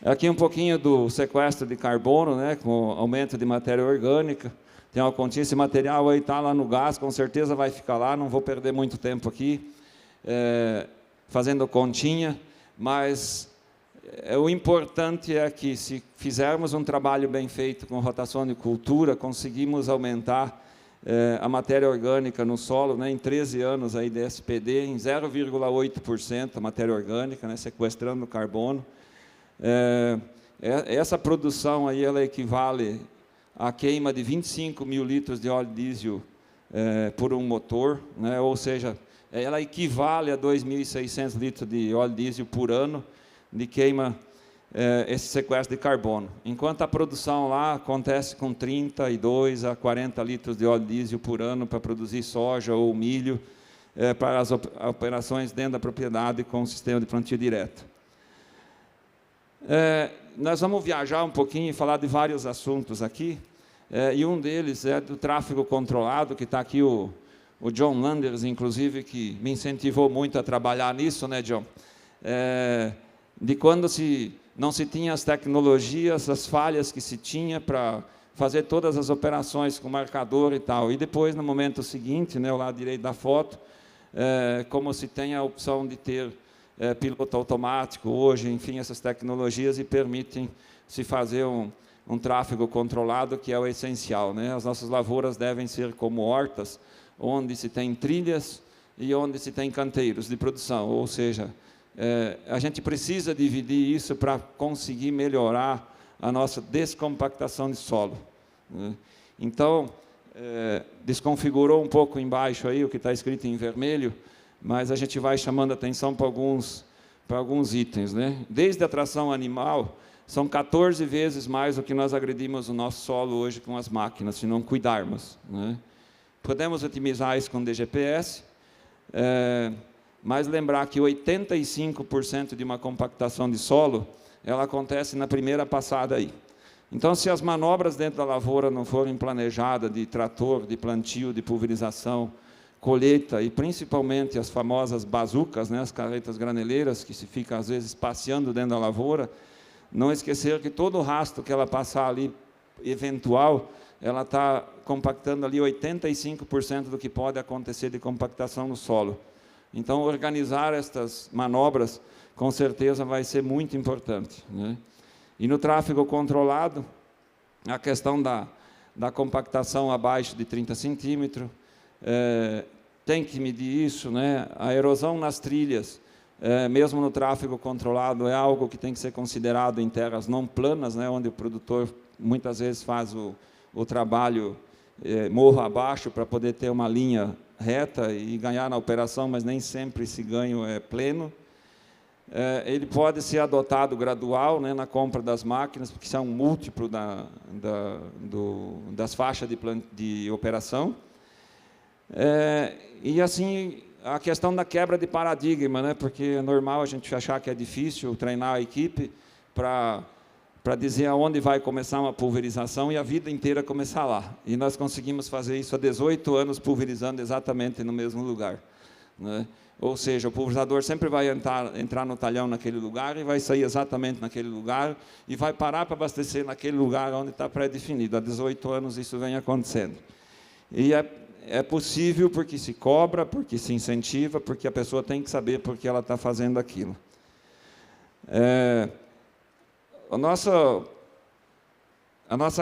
Aqui um pouquinho do sequestro de carbono, né, com aumento de matéria orgânica. Tem uma continha, esse material aí está lá no gás, com certeza vai ficar lá, não vou perder muito tempo aqui fazendo continha, mas o importante é que, se fizermos um trabalho bem feito com rotação de cultura, conseguimos aumentar a matéria orgânica no solo, né, em 13 anos aí de SPD, em 0,8% a matéria orgânica, né, sequestrando carbono. Essa produção aí, ela equivale à queima de 25 mil litros de óleo diesel por um motor, né, ou seja, ela equivale a 2.600 litros de óleo diesel por ano de queima, esse sequestro de carbono. Enquanto a produção lá acontece com 32 a 40 litros de óleo diesel por ano para produzir soja ou milho, para as operações dentro da propriedade com o sistema de plantio direto. Nós vamos viajar um pouquinho e falar de vários assuntos aqui, e um deles é do tráfego controlado, que está aqui o John Landers, inclusive, que me incentivou muito a trabalhar nisso, né, John? De quando não se tinha as tecnologias, as falhas que se tinha para fazer todas as operações com marcador e tal. E depois, no momento seguinte, né, ao lado direito da foto, como se tem a opção de ter piloto automático hoje, enfim, essas tecnologias, e permitem se fazer um tráfego controlado, que é o essencial, né? As nossas lavouras devem ser como hortas, onde se tem trilhas e onde se tem canteiros de produção, ou seja, a gente precisa dividir isso para conseguir melhorar a nossa descompactação de solo, né? Então, desconfigurou um pouco embaixo aí o que está escrito em vermelho, mas a gente vai chamando atenção para alguns itens, né? Desde a tração animal, são 14 vezes mais do que nós agredimos o nosso solo hoje com as máquinas, se não cuidarmos, né? Podemos otimizar isso com DGPS, mas lembrar que 85% de uma compactação de solo, ela acontece na primeira passada aí. Então, se as manobras dentro da lavoura não forem planejadas, de trator, de plantio, de pulverização, colheita, e principalmente as famosas bazucas, né, as carretas graneleiras, que se fica, às vezes, passeando dentro da lavoura, não esquecer que todo o rastro que ela passar ali, eventual, ela está compactando ali 85% do que pode acontecer de compactação no solo. Então, organizar estas manobras, com certeza, vai ser muito importante, né? E no tráfego controlado, a questão da compactação abaixo de 30 centímetros, tem que medir isso, né? A erosão nas trilhas, mesmo no tráfego controlado, é algo que tem que ser considerado em terras não planas, né? Onde o produtor muitas vezes faz o trabalho morro abaixo para poder ter uma linha reta e ganhar na operação, mas nem sempre esse ganho é pleno. Ele pode ser adotado gradual, né, na compra das máquinas, porque isso é um múltiplo das faixas de operação. E assim, a questão da quebra de paradigma, né, porque é normal a gente achar que é difícil treinar a equipe para dizer aonde vai começar uma pulverização e a vida inteira começar lá. E nós conseguimos fazer isso há 18 anos, pulverizando exatamente no mesmo lugar, né? Ou seja, o pulverizador sempre vai entrar no talhão naquele lugar e vai sair exatamente naquele lugar e vai parar para abastecer naquele lugar onde está pré-definido. Há 18 anos isso vem acontecendo. E é possível porque se cobra, porque se incentiva, porque a pessoa tem que saber por que ela está fazendo aquilo. A nossa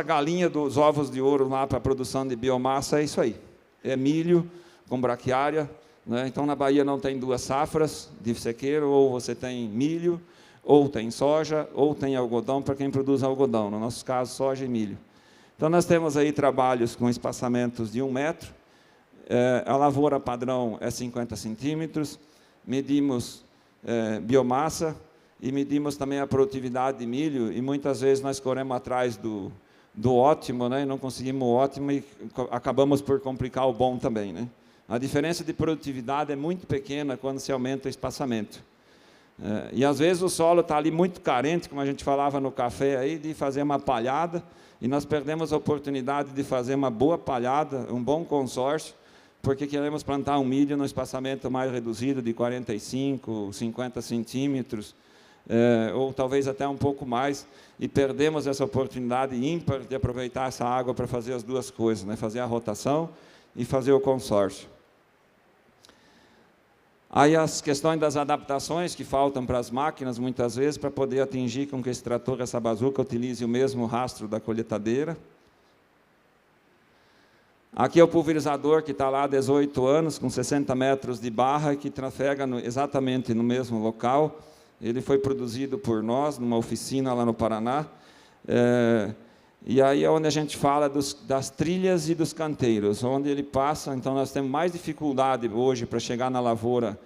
galinha dos ovos de ouro lá para a produção de biomassa é isso aí. É milho com braquiária, né? Então, na Bahia não tem duas safras de sequeiro, ou você tem milho, ou tem soja, ou tem algodão para quem produz algodão. No nosso caso, soja e milho. Então, nós temos aí trabalhos com espaçamentos de 1 metro. A lavoura padrão é 50 centímetros. Medimos biomassa e medimos também a produtividade de milho. E muitas vezes nós corremos atrás do ótimo, né? E não conseguimos o ótimo e acabamos por complicar o bom também, né? A diferença de produtividade é muito pequena quando se aumenta o espaçamento. E às vezes o solo está ali muito carente, como a gente falava no café aí, de fazer uma palhada, e nós perdemos a oportunidade de fazer uma boa palhada, um bom consórcio, porque queremos plantar um milho no espaçamento mais reduzido, de 45, 50 centímetros, ou talvez até um pouco mais, e perdemos essa oportunidade ímpar de aproveitar essa água para fazer as duas coisas, né? Fazer a rotação e fazer o consórcio. Aí as questões das adaptações que faltam para as máquinas, muitas vezes, para poder atingir com que esse trator, essa bazuca, utilize o mesmo rastro da colheitadeira. Aqui é o pulverizador que está lá há 18 anos, com 60 metros de barra, que trafega exatamente no mesmo local. Ele foi produzido por nós, numa oficina lá no Paraná. E aí é onde a gente fala das trilhas e dos canteiros, onde ele passa. Então, nós temos mais dificuldade hoje para chegar na lavoura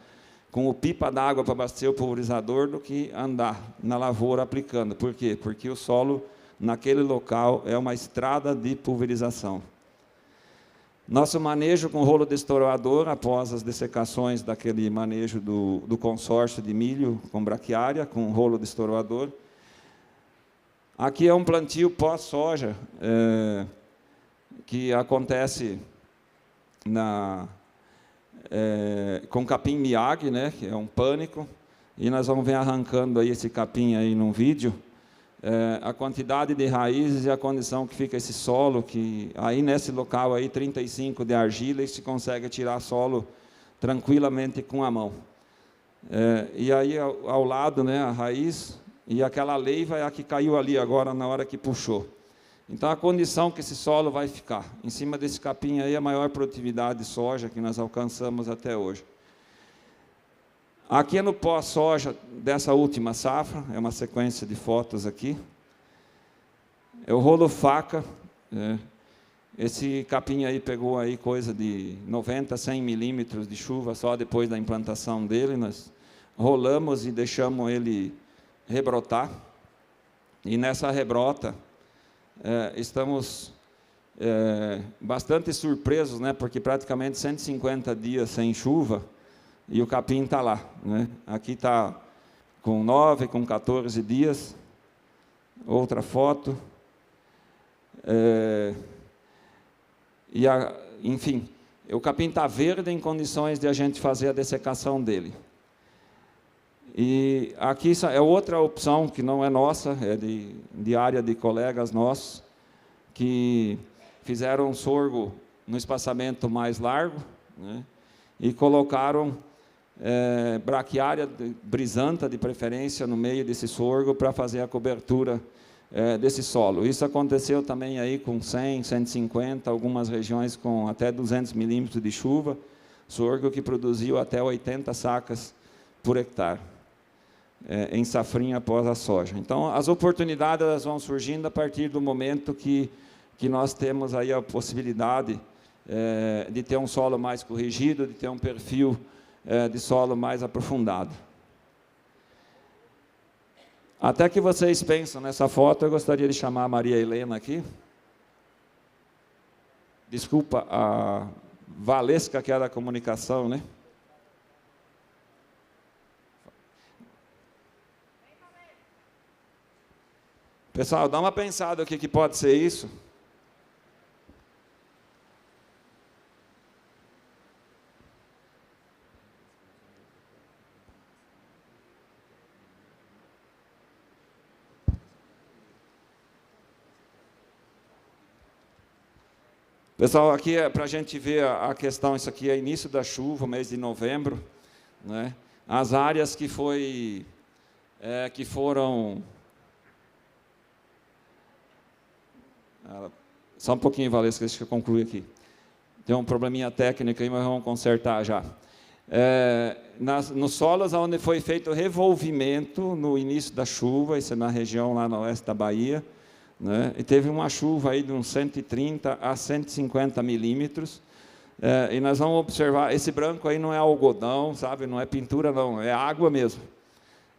com o pipa d'água para abastecer o pulverizador do que andar na lavoura aplicando. Por quê? Porque o solo, naquele local, é uma estrada de pulverização. Nosso manejo com rolo destoroador, após as dessecações daquele manejo do consórcio de milho com braquiária, com rolo destoroador. Aqui é um plantio pós-soja, que acontece com capim Miyagi, né, que é um pânico, e nós vamos ver arrancando aí esse capim aí num vídeo, a quantidade de raízes e a condição que fica esse solo, que aí nesse local aí 35 de argila, e se consegue tirar solo tranquilamente com a mão. E aí ao lado, né, a raiz, e aquela leiva é a que caiu ali agora na hora que puxou. Então a condição que esse solo vai ficar, em cima desse capim aí, a maior produtividade de soja que nós alcançamos até hoje. Aqui é no pós-soja dessa última safra, é uma sequência de fotos aqui. É o rolo faca. Esse capim aí pegou aí coisa de 90, 100 milímetros de chuva só depois da implantação dele. Nós rolamos e deixamos ele rebrotar. E nessa rebrota, estamos bastante surpresos, né, porque praticamente 150 dias sem chuva, e o capim está lá, né? Aqui está com 9, com 14 dias. Outra foto. Enfim, o capim está verde em condições de a gente fazer a dessecação dele. E aqui é outra opção que não é nossa, é de área de colegas nossos, que fizeram sorgo no espaçamento mais largo, né, e colocaram braquiária brisanta, de preferência, no meio desse sorgo, para fazer a cobertura desse solo. Isso aconteceu também aí com 100, 150, algumas regiões com até 200 milímetros de chuva, sorgo que produziu até 80 sacas por hectare, em safrinha após a soja. Então, as oportunidades elas vão surgindo a partir do momento que nós temos aí a possibilidade de ter um solo mais corrigido, de ter um perfil de solo mais aprofundado. Até que vocês pensam nessa foto, eu gostaria de chamar a Maria Helena aqui. Desculpa, a Valesca, que é da comunicação, né? Pessoal, dá uma pensada o que pode ser isso. Pessoal, aqui é para a gente ver a questão, isso aqui é início da chuva, mês de novembro, né? As áreas que foram... Só um pouquinho, Valesca, deixa eu concluir aqui. Tem um probleminha técnico aí, mas vamos consertar já. Nos solos onde foi feito o revolvimento no início da chuva, isso é na região lá no oeste da Bahia, né? E teve uma chuva aí de uns 130 a 150 milímetros, e nós vamos observar, esse branco aí não é algodão, sabe? Não é pintura, não, é água mesmo.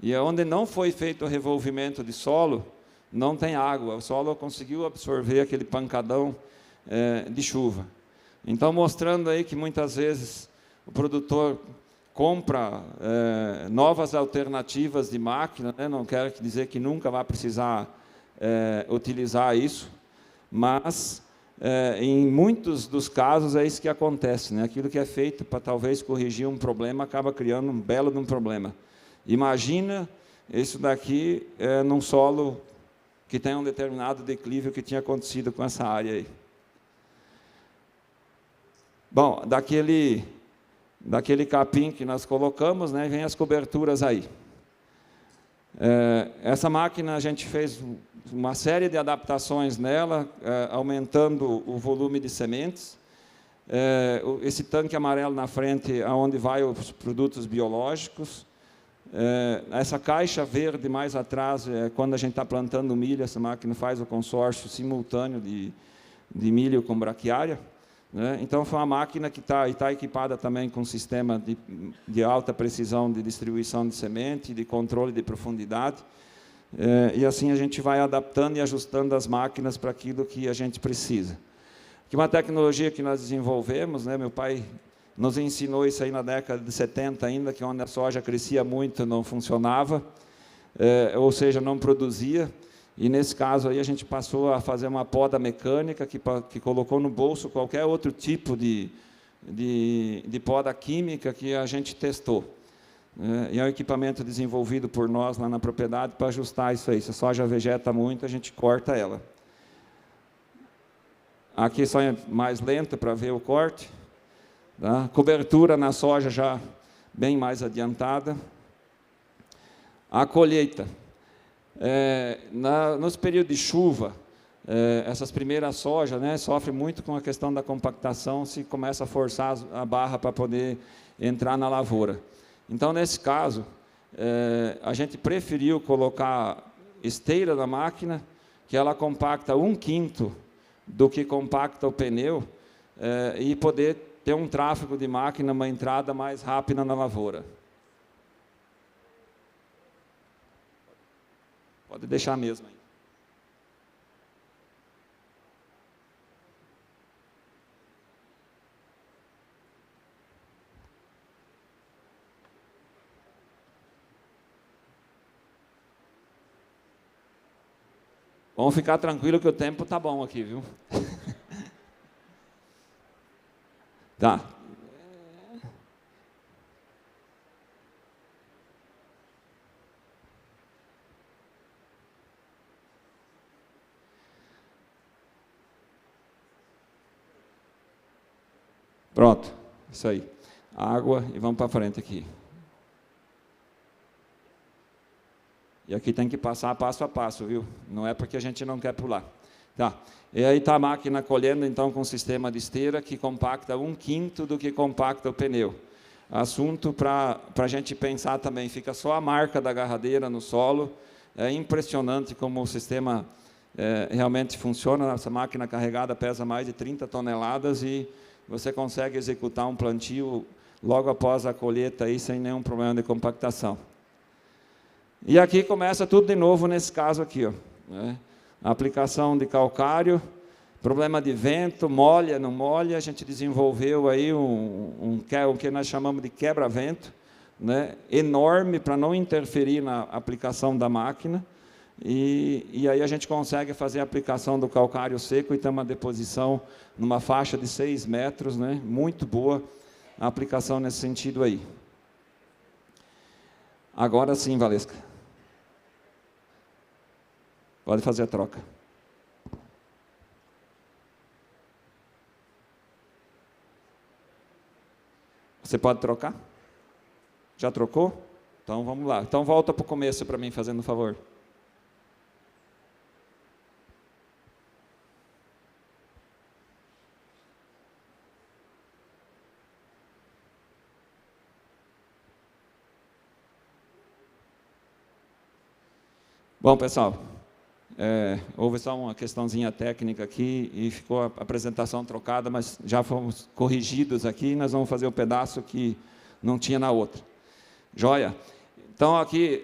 E onde não foi feito o revolvimento de solo, não tem água, o solo conseguiu absorver aquele pancadão de chuva. Então, mostrando aí que muitas vezes o produtor compra novas alternativas de máquina, né? Não quero dizer que nunca vai precisar utilizar isso, mas em muitos dos casos é isso que acontece, né? Aquilo que é feito para talvez corrigir um problema acaba criando um belo de um problema. Imagina isso daqui num solo que tem um determinado declive que tinha acontecido com essa área aí. Bom, daquele capim que nós colocamos, né, vem as coberturas aí. Essa máquina, a gente fez uma série de adaptações nela, aumentando o volume de sementes. Esse tanque amarelo na frente, onde vai os produtos biológicos. Essa caixa verde mais atrás, quando a gente está plantando milho, essa máquina faz o consórcio simultâneo de milho com braquiária. Né? Então, foi uma máquina que está equipada também com um sistema de alta precisão de distribuição de semente, de controle de profundidade. E assim a gente vai adaptando e ajustando as máquinas para aquilo que a gente precisa. Que uma tecnologia que nós desenvolvemos, né? Meu pai nos ensinou isso aí na década de 70 ainda, que onde a soja crescia muito não funcionava, ou seja, não produzia. E, nesse caso, aí, a gente passou a fazer uma poda mecânica que colocou no bolso qualquer outro tipo de poda química que a gente testou. E é um equipamento desenvolvido por nós lá na propriedade para ajustar isso aí. Se a soja vegeta muito, a gente corta ela. Aqui só é mais lenta para ver o corte. Tá? Cobertura na soja já bem mais adiantada. A colheita. Nos períodos de chuva, essas primeiras sojas, né, sofrem muito com a questão da compactação, se começa a forçar a barra para poder entrar na lavoura. Então, nesse caso, a gente preferiu colocar esteira na máquina, que ela compacta 1/5 do que compacta o pneu, e poder ter um tráfego de máquina, uma entrada mais rápida na lavoura. Pode deixar mesmo aí. Vamos ficar tranquilo que o tempo tá bom aqui, viu? Tá. Pronto, isso aí. Água e vamos para frente aqui. E aqui tem que passar passo a passo, viu? Não é porque a gente não quer pular. Tá. E aí está a máquina colhendo, então, com um sistema de esteira que compacta 1/5 do que compacta o pneu. Assunto para a gente pensar também. Fica só a marca da agarradeira no solo. É impressionante como o sistema realmente funciona. Essa máquina carregada pesa mais de 30 toneladas e você consegue executar um plantio logo após a colheita aí, sem nenhum problema de compactação. E aqui começa tudo de novo nesse caso aqui, ó, né? Aplicação de calcário, problema de vento, molha, não molha, a gente desenvolveu aí o que nós chamamos de quebra-vento, né? Enorme para não interferir na aplicação da máquina, e aí a gente consegue fazer a aplicação do calcário seco e ter uma deposição numa faixa de 6 metros, né? Muito boa a aplicação nesse sentido aí. Agora sim, Valesca. Pode fazer a troca. Você pode trocar? Já trocou? Então vamos lá. Então volta para o começo para mim, fazendo um favor. Bom, pessoal, houve só uma questãozinha técnica aqui e ficou a apresentação trocada, mas já fomos corrigidos aqui, nós vamos fazer o pedaço que não tinha na outra. Joia? Então, aqui,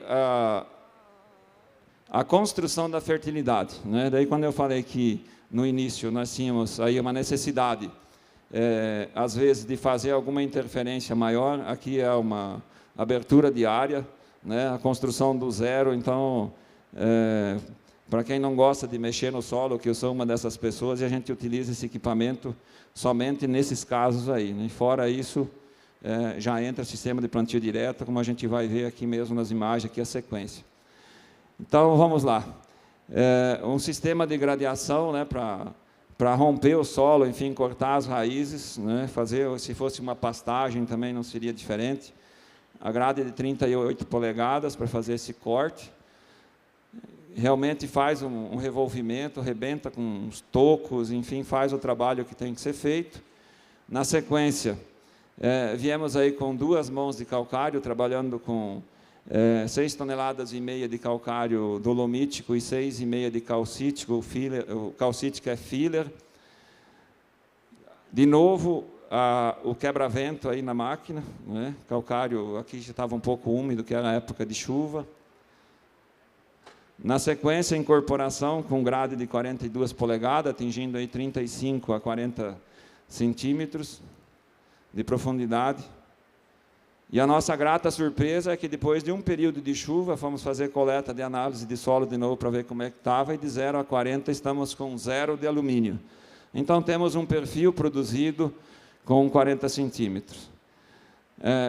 a construção da fertilidade, né? Daí, quando eu falei que, no início, nós tínhamos aí uma necessidade às vezes, de fazer alguma interferência maior. Aqui é uma abertura de área, né, a construção do zero. Então, para quem não gosta de mexer no solo, que eu sou uma dessas pessoas, e a gente utiliza esse equipamento somente nesses casos aí, né? Fora isso, já entra o sistema de plantio direto, como a gente vai ver aqui mesmo nas imagens, aqui a sequência. Então, vamos lá. Um sistema de gradiação, né, para romper o solo, enfim, cortar as raízes, né, fazer, se fosse uma pastagem também não seria diferente. A grade de 38 polegadas para fazer esse corte. Realmente faz um revolvimento, arrebenta com uns tocos, enfim, faz o trabalho que tem que ser feito. Na sequência, viemos aí com 2 mãos de calcário, trabalhando com 6,5 toneladas de calcário dolomítico e 6,5 de calcítico. O calcítico é filler. De novo, o quebra-vento aí na máquina, né? Calcário aqui já estava um pouco úmido, que era a época de chuva. Na sequência, a incorporação com grade de 42 polegadas, atingindo aí 35 a 40 centímetros de profundidade. E a nossa grata surpresa é que, depois de um período de chuva, fomos fazer coleta de análise de solo de novo para ver como é que estava, e de 0 a 40 estamos com 0 de alumínio. Então, temos um perfil produzido com 40 centímetros.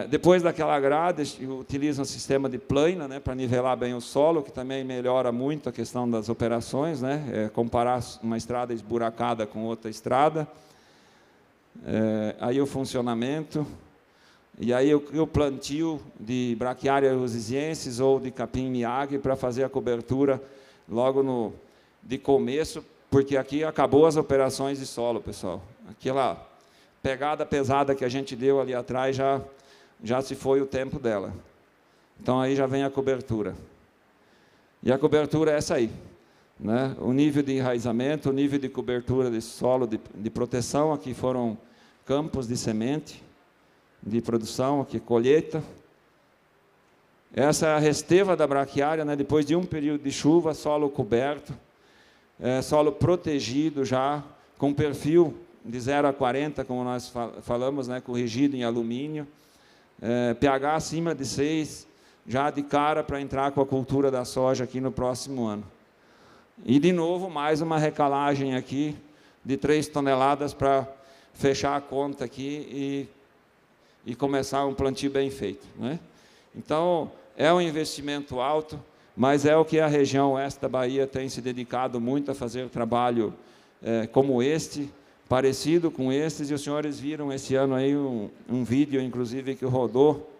Depois daquela grade, utiliza um sistema de plana, né, para nivelar bem o solo, que também melhora muito a questão das operações, né, comparar uma estrada esburacada com outra estrada. Aí o funcionamento, e aí o plantio de Braquiária rosiziensis ou de capim Miyagi para fazer a cobertura logo de começo, porque aqui acabou as operações de solo, pessoal. Aquela pegada pesada que a gente deu ali atrás, já se foi o tempo dela. Então, aí já vem a cobertura. E a cobertura é essa aí, né? O nível de enraizamento, o nível de cobertura de solo, de proteção. Aqui foram campos de semente, de produção, aqui colheita. Essa é a resteva da braquiária, né? Depois de um período de chuva, solo coberto, solo protegido já, com perfil de 0 a 40, como nós falamos, né? Corrigido em alumínio. pH acima de 6, já de cara para entrar com a cultura da soja aqui no próximo ano. E, de novo, mais uma recalagem aqui de 3 toneladas para fechar a conta aqui e começar um plantio bem feito, né? Então, é um investimento alto, mas é o que a região oeste da Bahia tem se dedicado muito a fazer trabalho como este, parecido com estes, e os senhores viram esse ano aí um vídeo, inclusive, que rodou,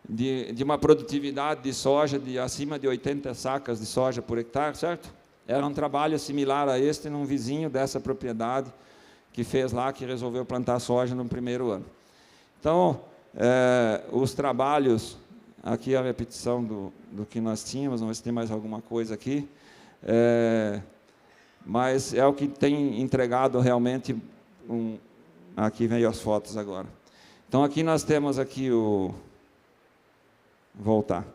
de uma produtividade de soja de acima de 80 sacas de soja por hectare, certo? Era um trabalho similar a este num vizinho dessa propriedade que fez lá, que resolveu plantar soja no primeiro ano. Então, os trabalhos, aqui a repetição do que nós tínhamos, vamos ver se tem mais alguma coisa aqui, mas é o que tem entregado realmente, aqui veio as fotos agora. Então, aqui nós temos aqui voltar.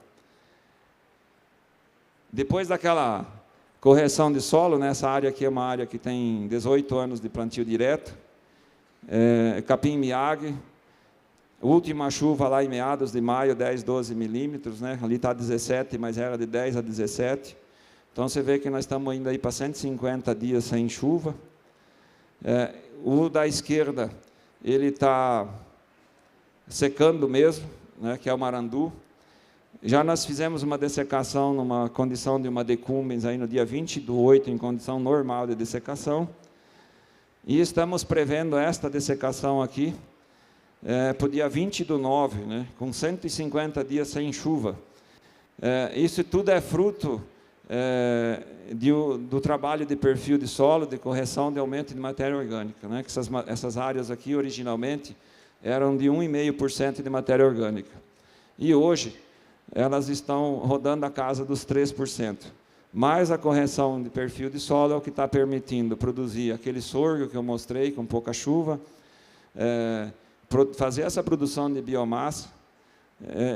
Depois daquela correção de solo, né, essa área aqui é uma área que tem 18 anos de plantio direto, capim Miyagi, última chuva lá em meados de maio, 10, 12 milímetros, né, ali está 17, mas era de 10 a 17, então você vê que nós estamos indo aí para 150 dias sem chuva. O da esquerda, ele está secando mesmo, né, que é o marandu. Já nós fizemos uma dessecação numa condição de uma decumbens aí no dia 20/8, em condição normal de dessecação. E estamos prevendo esta dessecação aqui para o dia 20/9, né, com 150 dias sem chuva. Isso tudo é fruto do trabalho de perfil de solo, de correção de aumento de matéria orgânica, né, que essas áreas aqui, originalmente, eram de 1,5% de matéria orgânica. E hoje, elas estão rodando a casa dos 3%. Mas a correção de perfil de solo é o que está permitindo produzir aquele sorgo que eu mostrei, com pouca chuva, fazer essa produção de biomassa,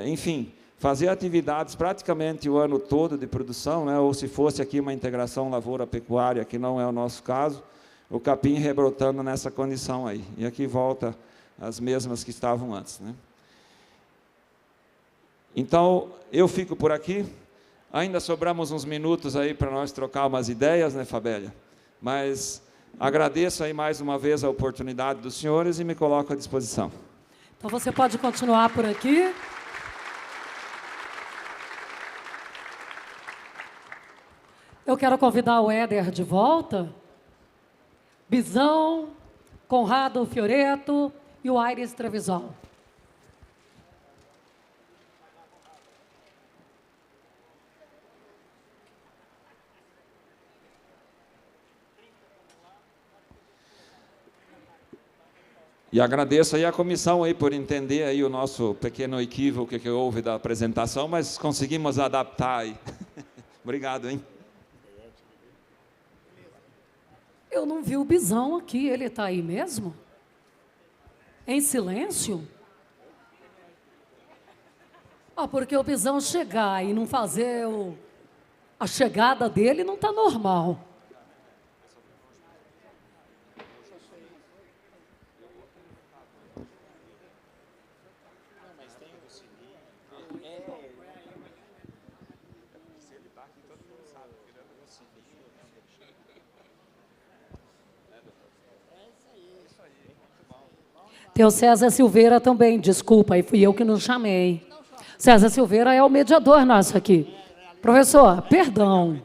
enfim, fazer atividades praticamente o ano todo de produção, né, ou se fosse aqui uma integração lavoura-pecuária, que não é o nosso caso, o capim rebrotando nessa condição aí. E aqui volta as mesmas que estavam antes, né? Então, eu fico por aqui. Ainda sobramos uns minutos aí para nós trocar umas ideias, né, Fabélia? Mas agradeço aí mais uma vez a oportunidade dos senhores e me coloco à disposição. Então, você pode continuar por aqui. Eu quero convidar o Éder de volta. Bisão, Conrado Fioreto e o Aires Trevisol. E agradeço aí a comissão aí por entender aí o nosso pequeno equívoco que houve da apresentação, mas conseguimos adaptar aí. Obrigado, hein? Eu não vi o Bisão aqui, ele está aí mesmo? Em silêncio? Porque o Bisão chegar e não fazer a chegada dele não está normal. Tem o César Silveira também, desculpa, e fui eu que não chamei. César Silveira é o mediador nosso aqui. Professor, perdão.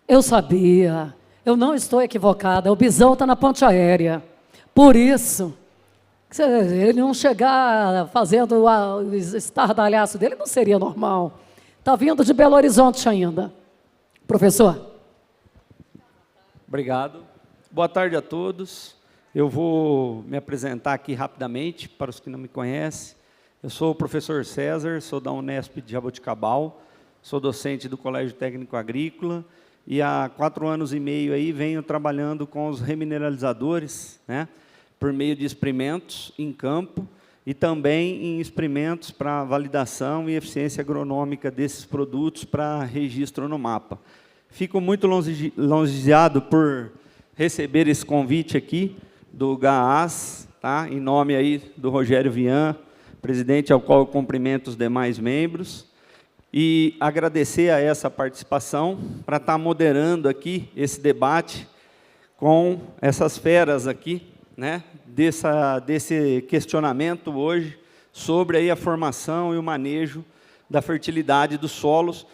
Eu sabia, eu não estou equivocada, o Bisão está na ponte aérea. Por isso, se ele não chegar fazendo o estardalhaço dele, não seria normal. Está vindo de Belo Horizonte ainda. Professor. Obrigado. Boa tarde a todos. Eu vou me apresentar aqui rapidamente, para os que não me conhecem. Eu sou o professor César, sou da Unesp de Jaboticabal, sou docente do Colégio Técnico Agrícola, e há 4 anos e meio aí venho trabalhando com os remineralizadores, né, por meio de experimentos em campo e também em experimentos para validação e eficiência agronômica desses produtos para registro no mapa. Fico muito lisonjeado por receber esse convite aqui do GAAS, tá? Em nome aí do Rogério Vian, presidente, ao qual eu cumprimento os demais membros, e agradecer a essa participação para estar moderando aqui esse debate com essas feras aqui, né, desse questionamento hoje sobre aí a formação e o manejo da fertilidade dos solos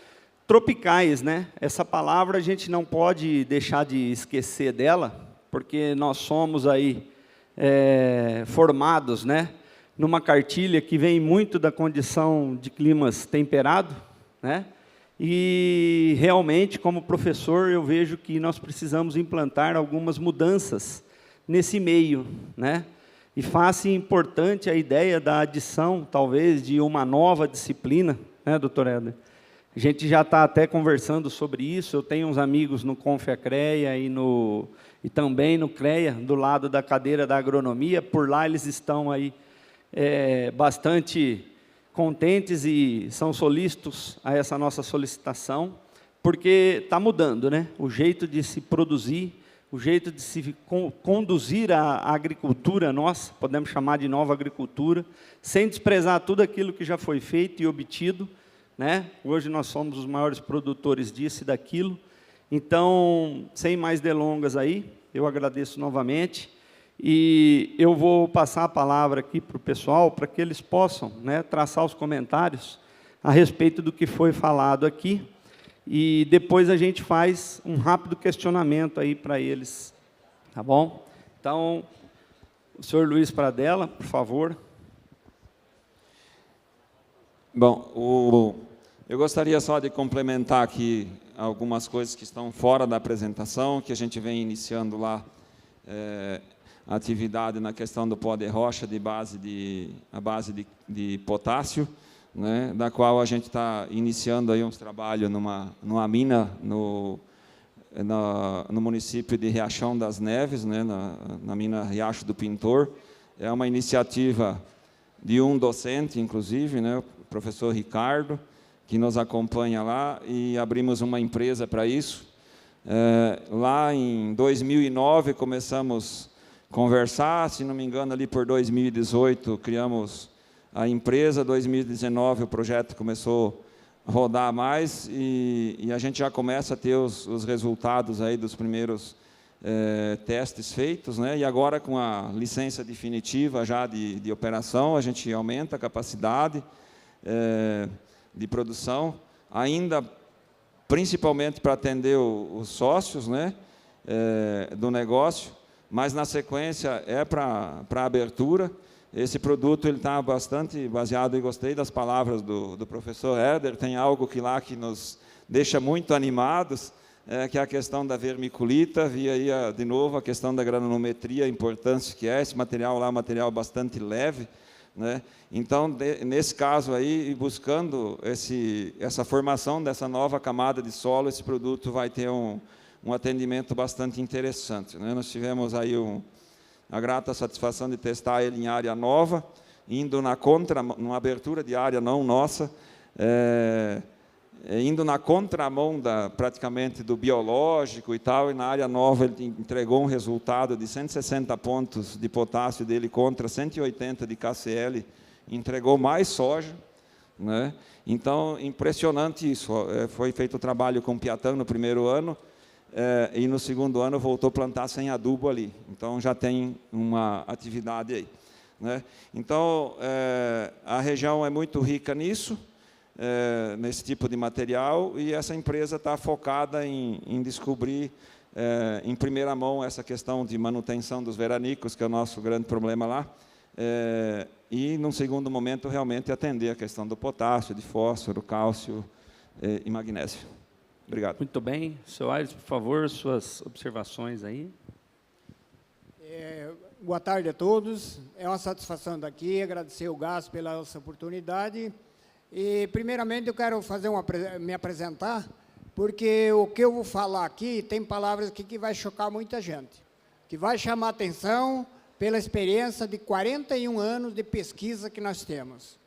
tropicais, né? Essa palavra a gente não pode deixar de esquecer dela, porque nós somos aí formados, né, numa cartilha que vem muito da condição de climas temperados, né? E realmente, como professor, eu vejo que nós precisamos implantar algumas mudanças nesse meio, né? E faz-se importante a ideia da adição, talvez, de uma nova disciplina, né, doutor Éder? A gente já está até conversando sobre isso. Eu tenho uns amigos no Confe-Acreia e também no CREA, do lado da cadeira da agronomia. Por lá eles estão aí bastante contentes e são solícitos a essa nossa solicitação, porque está mudando, né? O jeito de se produzir, o jeito de se conduzir a agricultura nossa, podemos chamar de nova agricultura, sem desprezar tudo aquilo que já foi feito e obtido, né? Hoje nós somos os maiores produtores disso e daquilo. Então, sem mais delongas aí, eu agradeço novamente. E eu vou passar a palavra aqui para o pessoal, para que eles possam, né, traçar os comentários a respeito do que foi falado aqui. E depois a gente faz um rápido questionamento aí para eles. Tá bom? Então, o senhor Luiz Pradella, por favor. Bom, eu gostaria só de complementar aqui algumas coisas que estão fora da apresentação, que a gente vem iniciando lá, a atividade na questão do pó de rocha a base de potássio, né, da qual a gente está iniciando aí uns trabalhos numa mina no município de Riachão das Neves, né, na mina Riacho do Pintor, é uma iniciativa de um docente, inclusive, né, o professor Ricardo, que nos acompanha lá, e abrimos uma empresa para isso. Lá em 2009 começamos a conversar, se não me engano, ali por 2018 criamos a empresa, 2019 o projeto começou a rodar mais e a gente já começa a ter os resultados aí dos primeiros testes feitos, né? E agora com a licença definitiva já de operação, a gente aumenta a capacidade de produção, ainda principalmente para atender os sócios, né, do negócio, mas na sequência para a abertura. Esse produto ele está bastante baseado, e gostei das palavras do professor Éder, tem algo que nos deixa muito animados, que é a questão da vermiculita, vi aí de novo a questão da granulometria, a importância que é, esse material lá é um material bastante leve, né? Então, nesse caso aí, buscando essa formação dessa nova camada de solo, esse produto vai ter um atendimento bastante interessante, né? Nós tivemos aí a grata satisfação de testar ele em área nova, indo numa abertura de área não nossa, indo na contramão praticamente do biológico e tal, e na área nova ele entregou um resultado de 160 pontos de potássio dele contra 180 de KCl, entregou mais soja, né? Então, impressionante isso. Foi feito o trabalho com Piatã no primeiro ano, e no segundo ano voltou a plantar sem adubo ali. Então, já tem uma atividade aí, né? Então, a região é muito rica nisso, nesse tipo de material, e essa empresa está focada em descobrir, em primeira mão, essa questão de manutenção dos veranicos, que é o nosso grande problema lá, e, num segundo momento, realmente atender a questão do potássio, de fósforo, cálcio e magnésio. Obrigado. Muito bem. Seu Aires, por favor, suas observações aí. Boa tarde a todos. É uma satisfação estar aqui, agradecer o GAS pela essa oportunidade. E, primeiramente, eu quero me apresentar, porque o que eu vou falar aqui tem palavras aqui que vai chocar muita gente, que vai chamar a atenção pela experiência de 41 anos de pesquisa que nós temos.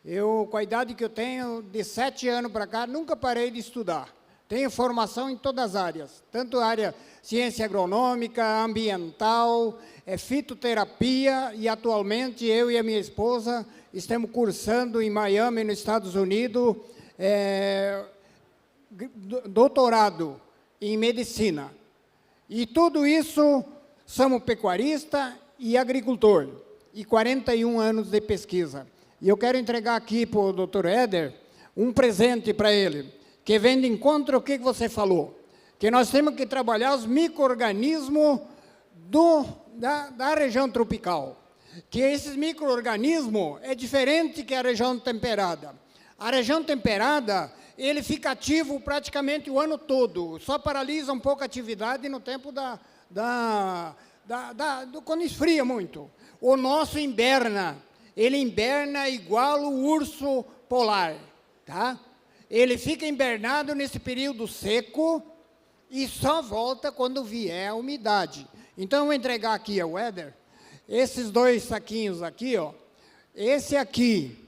Eu, com a idade que eu tenho, de 7 anos para cá, nunca parei de estudar. Tenho formação em todas as áreas, tanto a área ciência agronômica, ambiental, fitoterapia, e atualmente eu e a minha esposa estamos cursando em Miami, nos Estados Unidos, doutorado em medicina. E tudo isso, somos pecuarista e agricultor, e 41 anos de pesquisa. E eu quero entregar aqui para o Dr. Éder um presente para ele, que vem de encontro ao que você falou, que nós temos que trabalhar os micro-organismos da região tropical, que esses micro-organismos é diferente que a região temperada. A região temperada, ele fica ativo praticamente o ano todo, só paralisa um pouco a atividade no tempo quando esfria muito. O nosso inverna, ele inverna igual o urso polar, tá? Ele fica invernado nesse período seco e só volta quando vier a umidade. Então, eu vou entregar aqui ao Éder esses 2 saquinhos aqui, ó. Esse aqui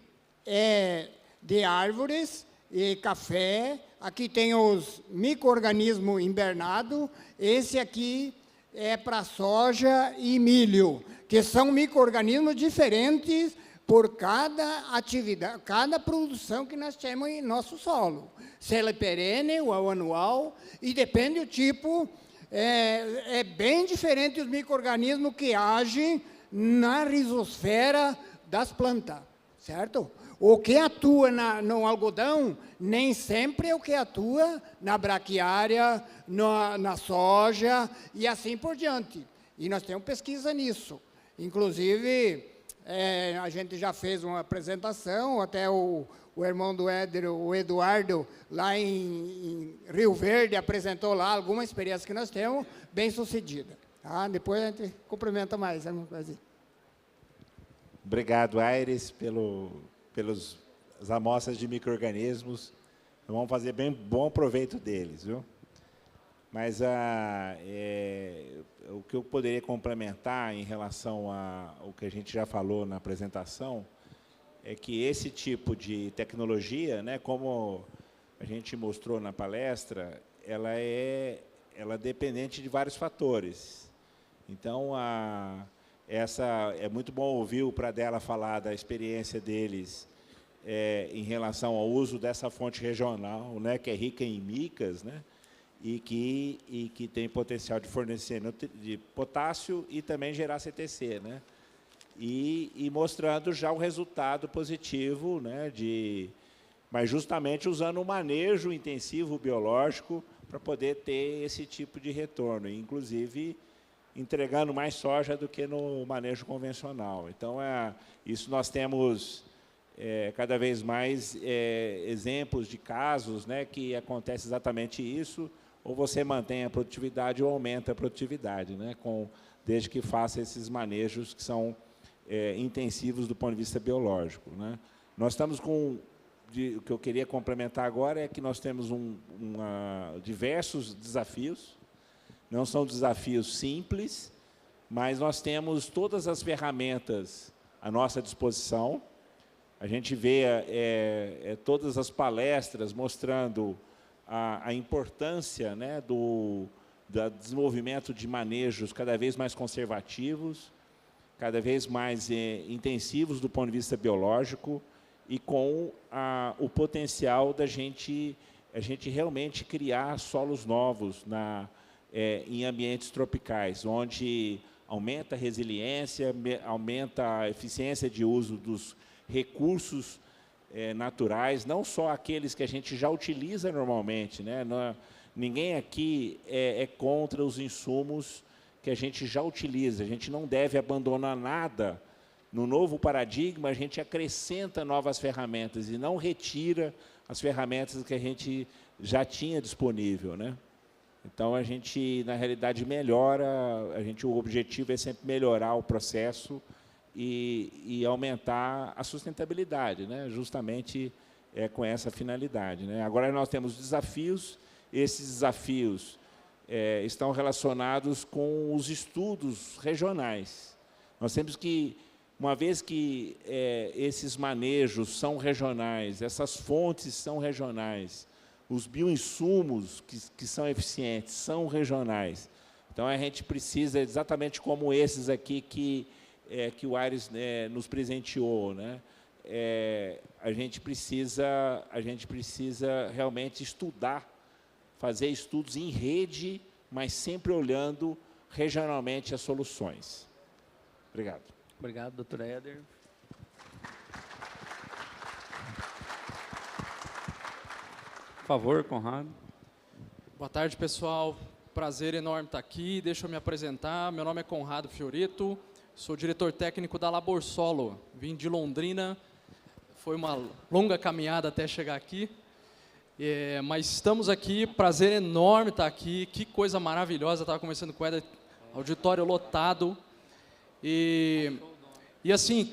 é de árvores e café. Aqui tem os micro-organismos invernados. Esse aqui é para soja e milho, que são micro-organismos diferentes por cada atividade, cada produção que nós temos em nosso solo. Se ele é perene ou anual, e depende do tipo, é bem diferente os micro-organismos que agem na rizosfera das plantas, certo? O que atua no algodão, nem sempre é o que atua na braquiária, na soja, e assim por diante. E nós temos pesquisa nisso. Inclusive, a gente já fez uma apresentação, até o irmão do Éder, o Eduardo, lá em Rio Verde, apresentou lá alguma experiência que nós temos, bem sucedida. Tá? Depois a gente cumprimenta mais. Obrigado, Aires, pelas amostras de micro-organismos. Vamos fazer bem bom proveito deles, viu? Mas o que eu poderia complementar em relação ao que a gente já falou na apresentação é que esse tipo de tecnologia, né, como a gente mostrou na palestra, ela é dependente de vários fatores. Então, é muito bom ouvir o Pradella falar da experiência deles em relação ao uso dessa fonte regional, né, que é rica em micas, né, e que tem potencial de fornecer de potássio e também gerar CTC, né, e mostrando já o resultado positivo, né, mas justamente usando o manejo intensivo biológico para poder ter esse tipo de retorno, inclusive entregando mais soja do que no manejo convencional. Então, isso nós temos cada vez mais exemplos de casos, né, que acontece exatamente isso, ou você mantém a produtividade ou aumenta a produtividade, né, desde que faça esses manejos que são intensivos do ponto de vista biológico, né. Nós estamos o que eu queria complementar agora é que nós temos diversos desafios, não são desafios simples, mas nós temos todas as ferramentas à nossa disposição. A gente vê todas as palestras mostrando a importância, né, do desenvolvimento de manejos cada vez mais conservativos, cada vez mais intensivos do ponto de vista biológico e com o potencial da gente realmente criar solos novos em ambientes tropicais, onde aumenta a resiliência, aumenta a eficiência de uso dos recursos naturais, não só aqueles que a gente já utiliza normalmente, né? Ninguém aqui é contra os insumos que a gente já utiliza, a gente não deve abandonar nada. No novo paradigma, a gente acrescenta novas ferramentas e não retira as ferramentas que a gente já tinha disponível, né? Então, a gente, na realidade, melhora, o objetivo é sempre melhorar o processo e aumentar a sustentabilidade, né? Justamente com essa finalidade, né? Agora, nós temos desafios, esses desafios estão relacionados com os estudos regionais. Nós temos que, uma vez que esses manejos são regionais, essas fontes são regionais, os bioinsumos que são eficientes são regionais. Então, a gente precisa, exatamente como esses aqui que o Aires nos presenteou, né? A gente precisa realmente estudar, fazer estudos em rede, mas sempre olhando regionalmente as soluções. Obrigado. Obrigado, doutor Éder. Por favor, Conrado. Boa tarde, pessoal. Prazer enorme estar aqui. Deixa eu me apresentar. Meu nome é Conrado Fiorito, sou diretor técnico da Labor Solo. Vim de Londrina, foi uma longa caminhada até chegar aqui. Mas estamos aqui, prazer enorme estar aqui. Que coisa maravilhosa, estava conversando com ela, auditório lotado. E assim,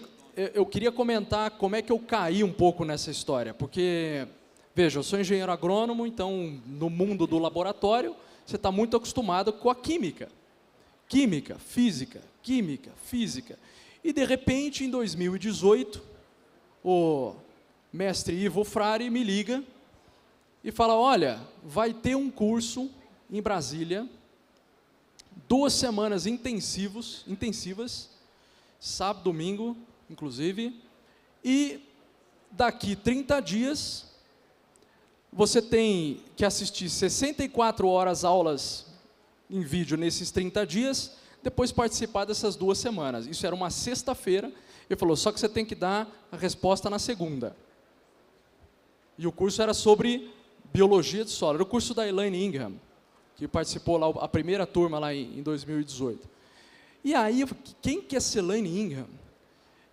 eu queria comentar como é que eu caí um pouco nessa história, porque, veja, eu sou engenheiro agrônomo, então, no mundo do laboratório, você está muito acostumado com a química. Química, física, química, física. E, de repente, em 2018, o mestre Ivo Frari me liga e fala, olha, vai ter um curso em Brasília, 2 semanas intensivas, sábado, domingo, inclusive, e daqui 30 dias, você tem que assistir 64 horas aulas em vídeo nesses 30 dias, depois participar dessas 2 semanas. Isso era uma sexta-feira, ele falou, só que você tem que dar a resposta na segunda. E o curso era sobre biologia de solo, era o curso da Elaine Ingham, que participou lá, a primeira turma lá em 2018. E aí, eu falei, quem que é essa Elaine Ingham?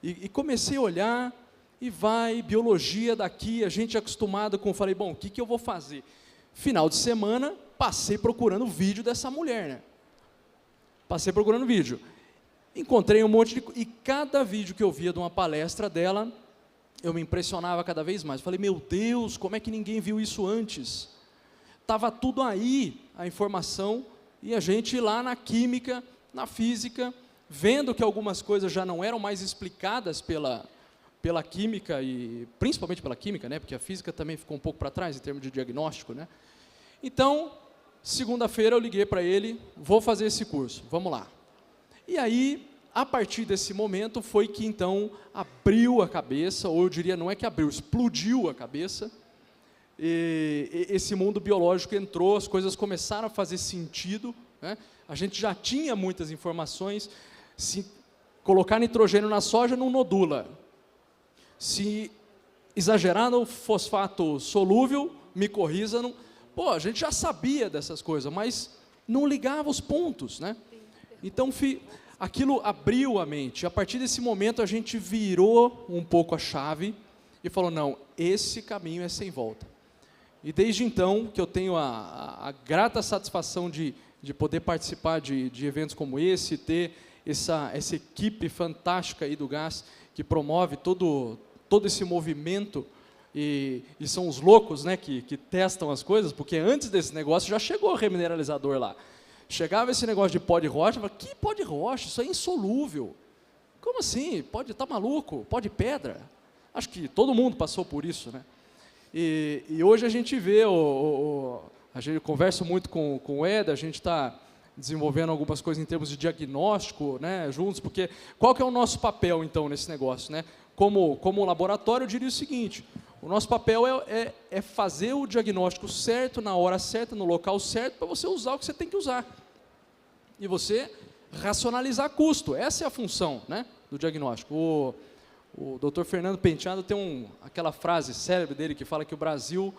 E comecei a olhar, e biologia daqui, a gente é acostumado com, falei, bom, o que eu vou fazer? Final de semana, passei procurando vídeo dessa mulher, né? Passei procurando vídeo. Encontrei um monte de... E cada vídeo que eu via de uma palestra dela, eu me impressionava cada vez mais. Falei, meu Deus, como é que ninguém viu isso antes? estava tudo aí, a informação, e a gente lá na química, na física, vendo que algumas coisas já não eram mais explicadas pela química, e principalmente pela química, né, porque a física também ficou um pouco para trás em termos de diagnóstico, né. Então, segunda-feira eu liguei para ele, vou fazer esse curso, vamos lá. E aí, a partir desse momento, foi que então abriu a cabeça, ou eu diria, não é que abriu, explodiu a cabeça, e esse mundo biológico entrou, as coisas começaram a fazer sentido, né? A gente já tinha muitas informações. Se colocar nitrogênio na soja, não nodula. Se exagerar no fosfato solúvel, me corrija, não... Pô, a gente já sabia dessas coisas, mas não ligava os pontos, né? Então, aquilo abriu a mente. A partir desse momento, a gente virou um pouco a chave e falou, não, esse caminho é sem volta. E desde então, que eu tenho a grata satisfação de poder participar de eventos como esse, ter essa equipe fantástica aí do gás, que promove todo esse movimento, e são os loucos, né, que testam as coisas, porque antes desse negócio já chegou o remineralizador lá. Chegava esse negócio de pó de rocha, eu falava, que pó de rocha? Isso é insolúvel. Como assim? Tá maluco? Pó de pedra? Acho que todo mundo passou por isso, né? E hoje a gente vê, a gente conversa muito com o Ed, a gente está desenvolvendo algumas coisas em termos de diagnóstico, né, juntos, porque qual que é o nosso papel, então, nesse negócio, né? Como laboratório, eu diria o seguinte, o nosso papel é fazer o diagnóstico certo, na hora certa, no local certo, para você usar o que você tem que usar. E você racionalizar custo, essa é a função, né, do diagnóstico. O Dr. Fernando Penteado tem aquela frase célebre dele que fala que o Brasil,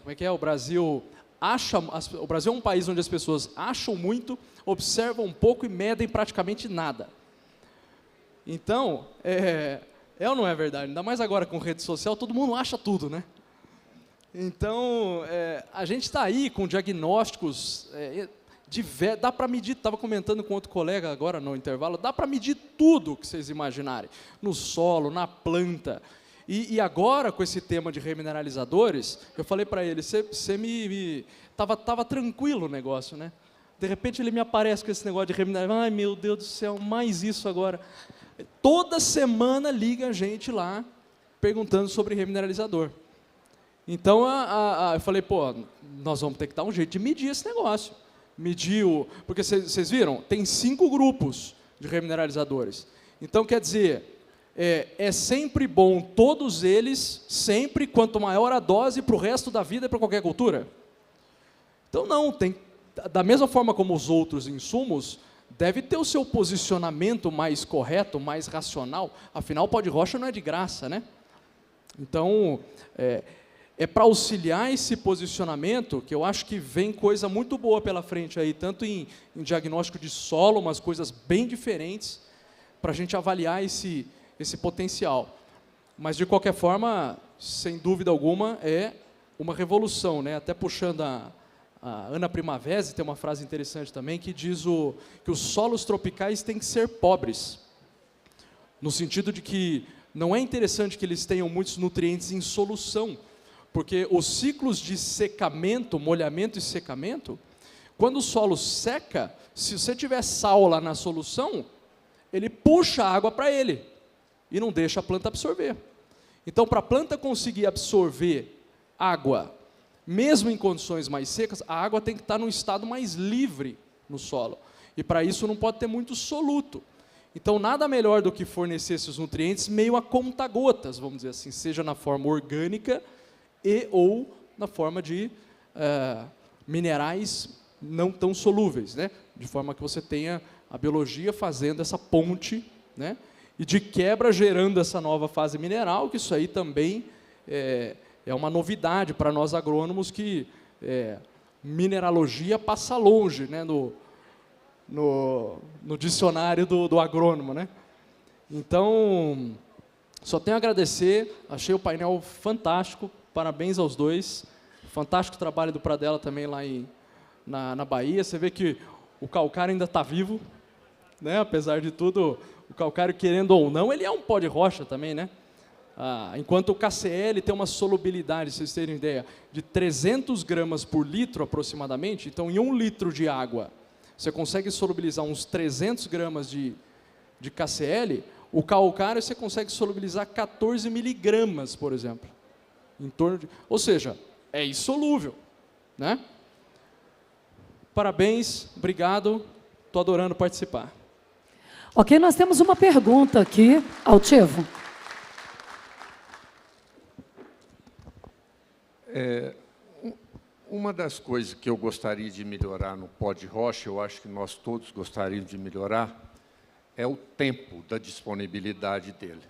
como é que é? O Brasil é um país onde as pessoas acham muito, observam pouco e medem praticamente nada. Então, é ou não é verdade? Ainda mais agora com rede social, todo mundo acha tudo, né? Então, a gente está aí com diagnósticos dá para medir, estava comentando com outro colega agora no intervalo, dá para medir tudo que vocês imaginarem, no solo, na planta. E agora, com esse tema de remineralizadores, eu falei para ele, você tava tranquilo o negócio, né? De repente ele me aparece com esse negócio de remineralizador, ai meu Deus do céu, mais isso agora. Toda semana liga a gente lá, perguntando sobre remineralizador. Então, eu falei, pô, nós vamos ter que dar um jeito de medir esse negócio. Porque vocês viram, tem 5 grupos de remineralizadores. Então, quer dizer, é sempre bom todos eles, sempre, quanto maior a dose para o resto da vida e para qualquer cultura? Então, não, da mesma forma como os outros insumos, deve ter o seu posicionamento mais correto, mais racional, afinal, o pó de rocha não é de graça, né? Então, para auxiliar esse posicionamento, que eu acho que vem coisa muito boa pela frente aí, tanto em diagnóstico de solo, umas coisas bem diferentes, para a gente avaliar esse potencial. Mas, de qualquer forma, sem dúvida alguma, é uma revolução, né? Até puxando a Ana Primavesi, tem uma frase interessante também, que diz que os solos tropicais têm que ser pobres, no sentido de que não é interessante que eles tenham muitos nutrientes em solução, porque os ciclos de secamento, molhamento e secamento, quando o solo seca, se você tiver sal lá na solução, ele puxa a água para ele e não deixa a planta absorver. Então, para a planta conseguir absorver água, mesmo em condições mais secas, a água tem que estar num estado mais livre no solo. E para isso não pode ter muito soluto. Então, nada melhor do que fornecer esses nutrientes meio a conta-gotas, vamos dizer assim, seja na forma orgânica ou na forma de minerais não tão solúveis, né? De forma que você tenha a biologia fazendo essa ponte, né? E de quebra gerando essa nova fase mineral, que isso aí também é uma novidade para nós agrônomos, que mineralogia passa longe, né? No dicionário do agrônomo, né? Então, só tenho a agradecer, achei o painel fantástico, parabéns aos dois, fantástico trabalho do Pradella também lá na Bahia, você vê que o calcário ainda está vivo, né? Apesar de tudo, o calcário, querendo ou não, ele é um pó de rocha também, né? Enquanto o KCl tem uma solubilidade, vocês terem ideia, de 300 gramas por litro aproximadamente, então em 1 litro de água, você consegue solubilizar uns 300 gramas de KCl, o calcário você consegue solubilizar 14 miligramas, por exemplo. Ou seja, é insolúvel, né? Parabéns, obrigado, estou adorando participar. Ok, nós temos uma pergunta aqui, Altivo. Uma das coisas que eu gostaria de melhorar no pó de rocha, eu acho que nós todos gostaríamos de melhorar, é o tempo da disponibilidade dele.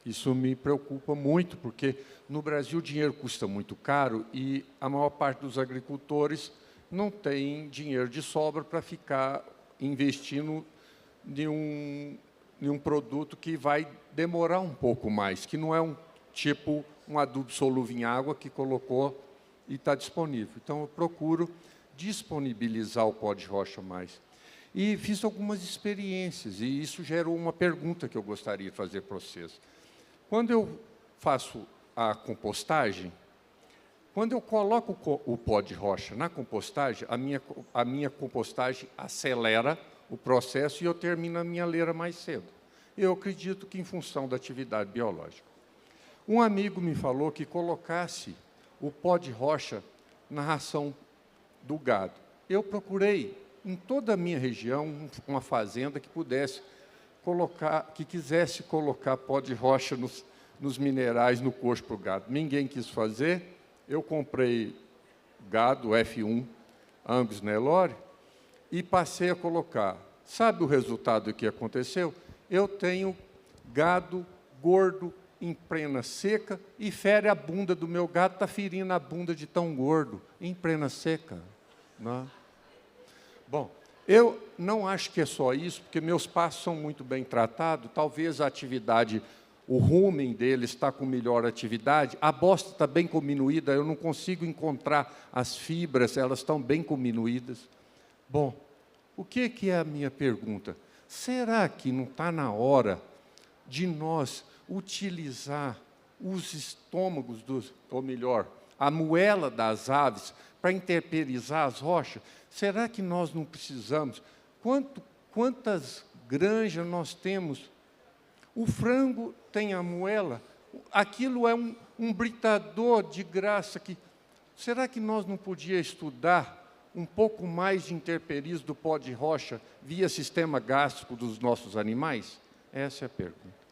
Isso me preocupa muito, porque no Brasil o dinheiro custa muito caro e a maior parte dos agricultores não tem dinheiro de sobra para ficar investindo em um produto que vai demorar um pouco mais, que não é um adubo solúvel em água que colocou e está disponível. Então, eu procuro disponibilizar o pó de rocha mais. E fiz algumas experiências, e isso gerou uma pergunta que eu gostaria de fazer para vocês. Quando eu faço a compostagem, quando eu coloco o pó de rocha na compostagem, a minha compostagem acelera o processo e eu termino a minha leira mais cedo. Eu acredito que em função da atividade biológica. Um amigo me falou que colocasse o pó de rocha na ração do gado. Eu procurei em toda a minha região uma fazenda que pudesse colocar, que quisesse colocar pó de rocha nos minerais no coxo para o gado. Ninguém quis fazer. Eu comprei gado F1 Angus Nelore e passei a colocar. Sabe o resultado que aconteceu? Eu tenho gado gordo em prena seca e fere a bunda do meu gado, está ferindo a bunda de tão gordo, em prena seca. Não? Bom, eu não acho que é só isso, porque meus pastos são muito bem tratados, talvez a atividade, o rumen deles está com melhor atividade, a bosta está bem diminuída, eu não consigo encontrar as fibras, elas estão bem diminuídas. Bom, o que é a minha pergunta? Será que não está na hora de nós utilizar os estômagos, ou melhor, a moela das aves para intemperizar as rochas? Será que nós não precisamos? Quantas granjas nós temos? O frango tem a moela, aquilo é um britador de graça. Será que nós não podíamos estudar um pouco mais de interperismo do pó de rocha via sistema gástrico dos nossos animais? Essa é a pergunta.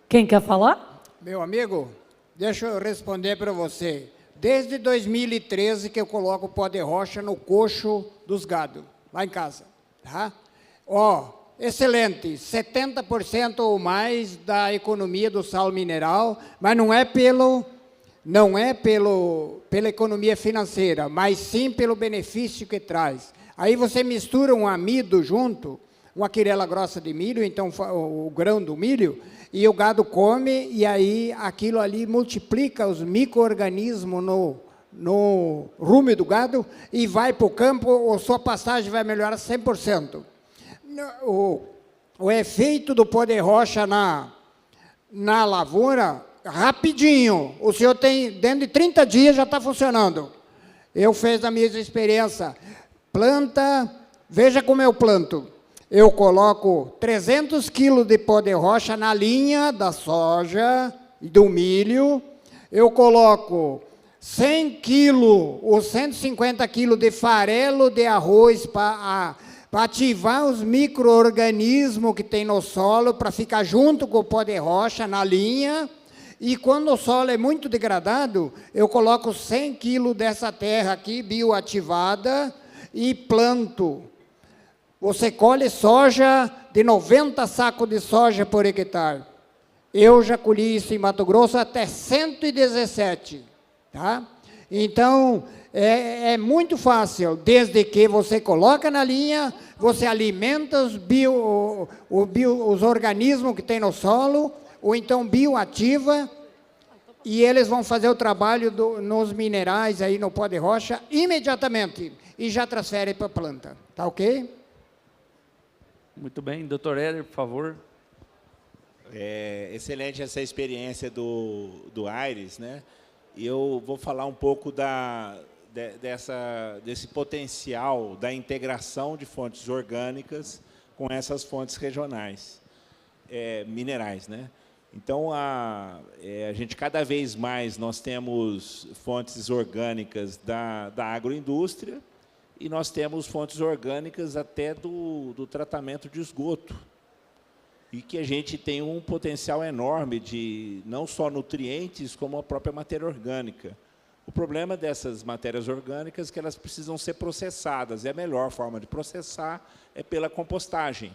Quem quer falar? Meu amigo, deixa eu responder para você. Desde 2013 que eu coloco o pó de rocha no coxo dos gado, lá em casa. Tá? Excelente, 70% ou mais da economia do sal mineral, mas não é pela economia financeira, mas sim pelo benefício que traz. Aí você mistura um amido junto, uma quirela grossa de milho, então o grão do milho, e o gado come, e aí aquilo ali multiplica os micro-organismos no rumo do gado e vai para o campo, a sua pastagem vai melhorar 100%. O efeito do pó de rocha na lavoura, rapidinho, o senhor tem, dentro de 30 dias já está funcionando. Eu fiz a minha experiência, planta, veja como eu planto. Eu coloco 300 quilos de pó de rocha na linha da soja e do milho. Eu coloco 100 quilos ou 150 quilos de farelo de arroz para ativar os micro-organismos que tem no solo, para ficar junto com o pó de rocha na linha. E quando o solo é muito degradado, eu coloco 100 quilos dessa terra aqui, bioativada, e planto. Você colhe soja de 90 sacos de soja por hectare. Eu já colhi isso em Mato Grosso até 117. Tá? Então, é muito fácil, desde que você coloca na linha, você alimenta os organismos que tem no solo, ou então bioativa, e eles vão fazer o trabalho nos minerais, aí no pó de rocha, imediatamente, e já transfere para a planta. Tá ok? Muito bem. Doutor Éder, por favor. É excelente essa experiência do Aires, né? E eu vou falar um pouco desse potencial da integração de fontes orgânicas com essas fontes regionais, minerais, né? Então, a gente, cada vez mais, nós temos fontes orgânicas da agroindústria e nós temos fontes orgânicas até do tratamento de esgoto. E que a gente tem um potencial enorme de não só nutrientes, como a própria matéria orgânica. O problema dessas matérias orgânicas é que elas precisam ser processadas, e a melhor forma de processar é pela compostagem.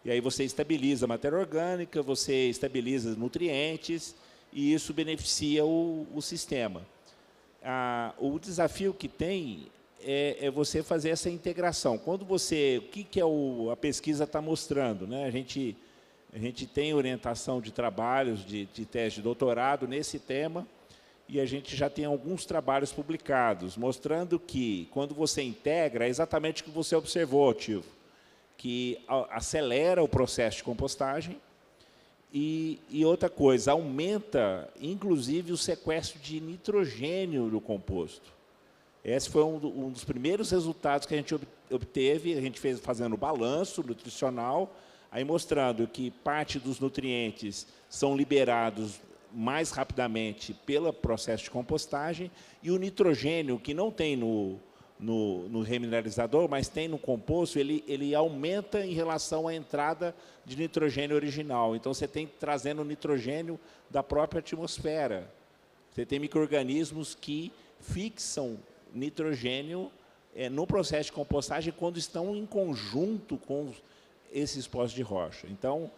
E aí você estabiliza a matéria orgânica, você estabiliza os nutrientes, e isso beneficia o sistema. O desafio que tem é você fazer essa integração. Quando você, o que a pesquisa está mostrando, né? A gente tem orientação de trabalhos, de tese de doutorado nesse tema, e a gente já tem alguns trabalhos publicados, mostrando que, quando você integra, é exatamente o que você observou, Tivo, que acelera o processo de compostagem e outra coisa, aumenta, inclusive, o sequestro de nitrogênio do composto. Esse foi um dos primeiros resultados que a gente obteve, a gente fez fazendo o balanço nutricional, aí mostrando que parte dos nutrientes são liberados mais rapidamente pelo processo de compostagem, e o nitrogênio, que não tem no remineralizador, mas tem no composto, ele aumenta em relação à entrada de nitrogênio original. Então, você tem trazendo nitrogênio da própria atmosfera. Você tem micro-organismos que fixam nitrogênio no processo de compostagem quando estão em conjunto com esses pós de rocha. Então,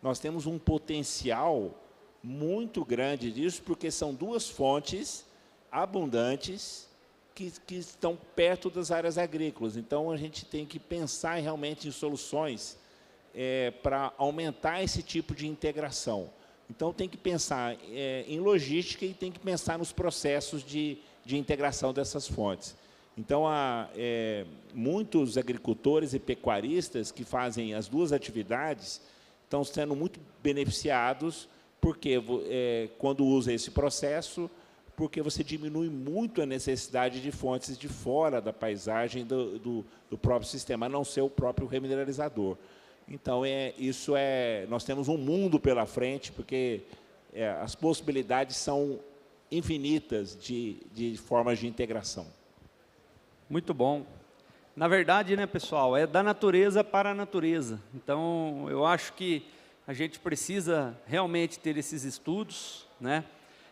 nós temos um potencial muito grande disso, porque são duas fontes abundantes que estão perto das áreas agrícolas. Então, a gente tem que pensar realmente em soluções para aumentar esse tipo de integração. Então, tem que pensar em logística e tem que pensar nos processos de integração dessas fontes. Então, muitos agricultores e pecuaristas que fazem as duas atividades estão sendo muito beneficiados, porque quando usa esse processo, porque você diminui muito a necessidade de fontes de fora da paisagem do próprio sistema, a não ser o próprio remineralizador. Então, nós temos um mundo pela frente, porque as possibilidades são infinitas de formas de integração. Muito bom. Na verdade, né, pessoal, é da natureza para a natureza. Então, eu acho que a gente precisa realmente ter esses estudos, né?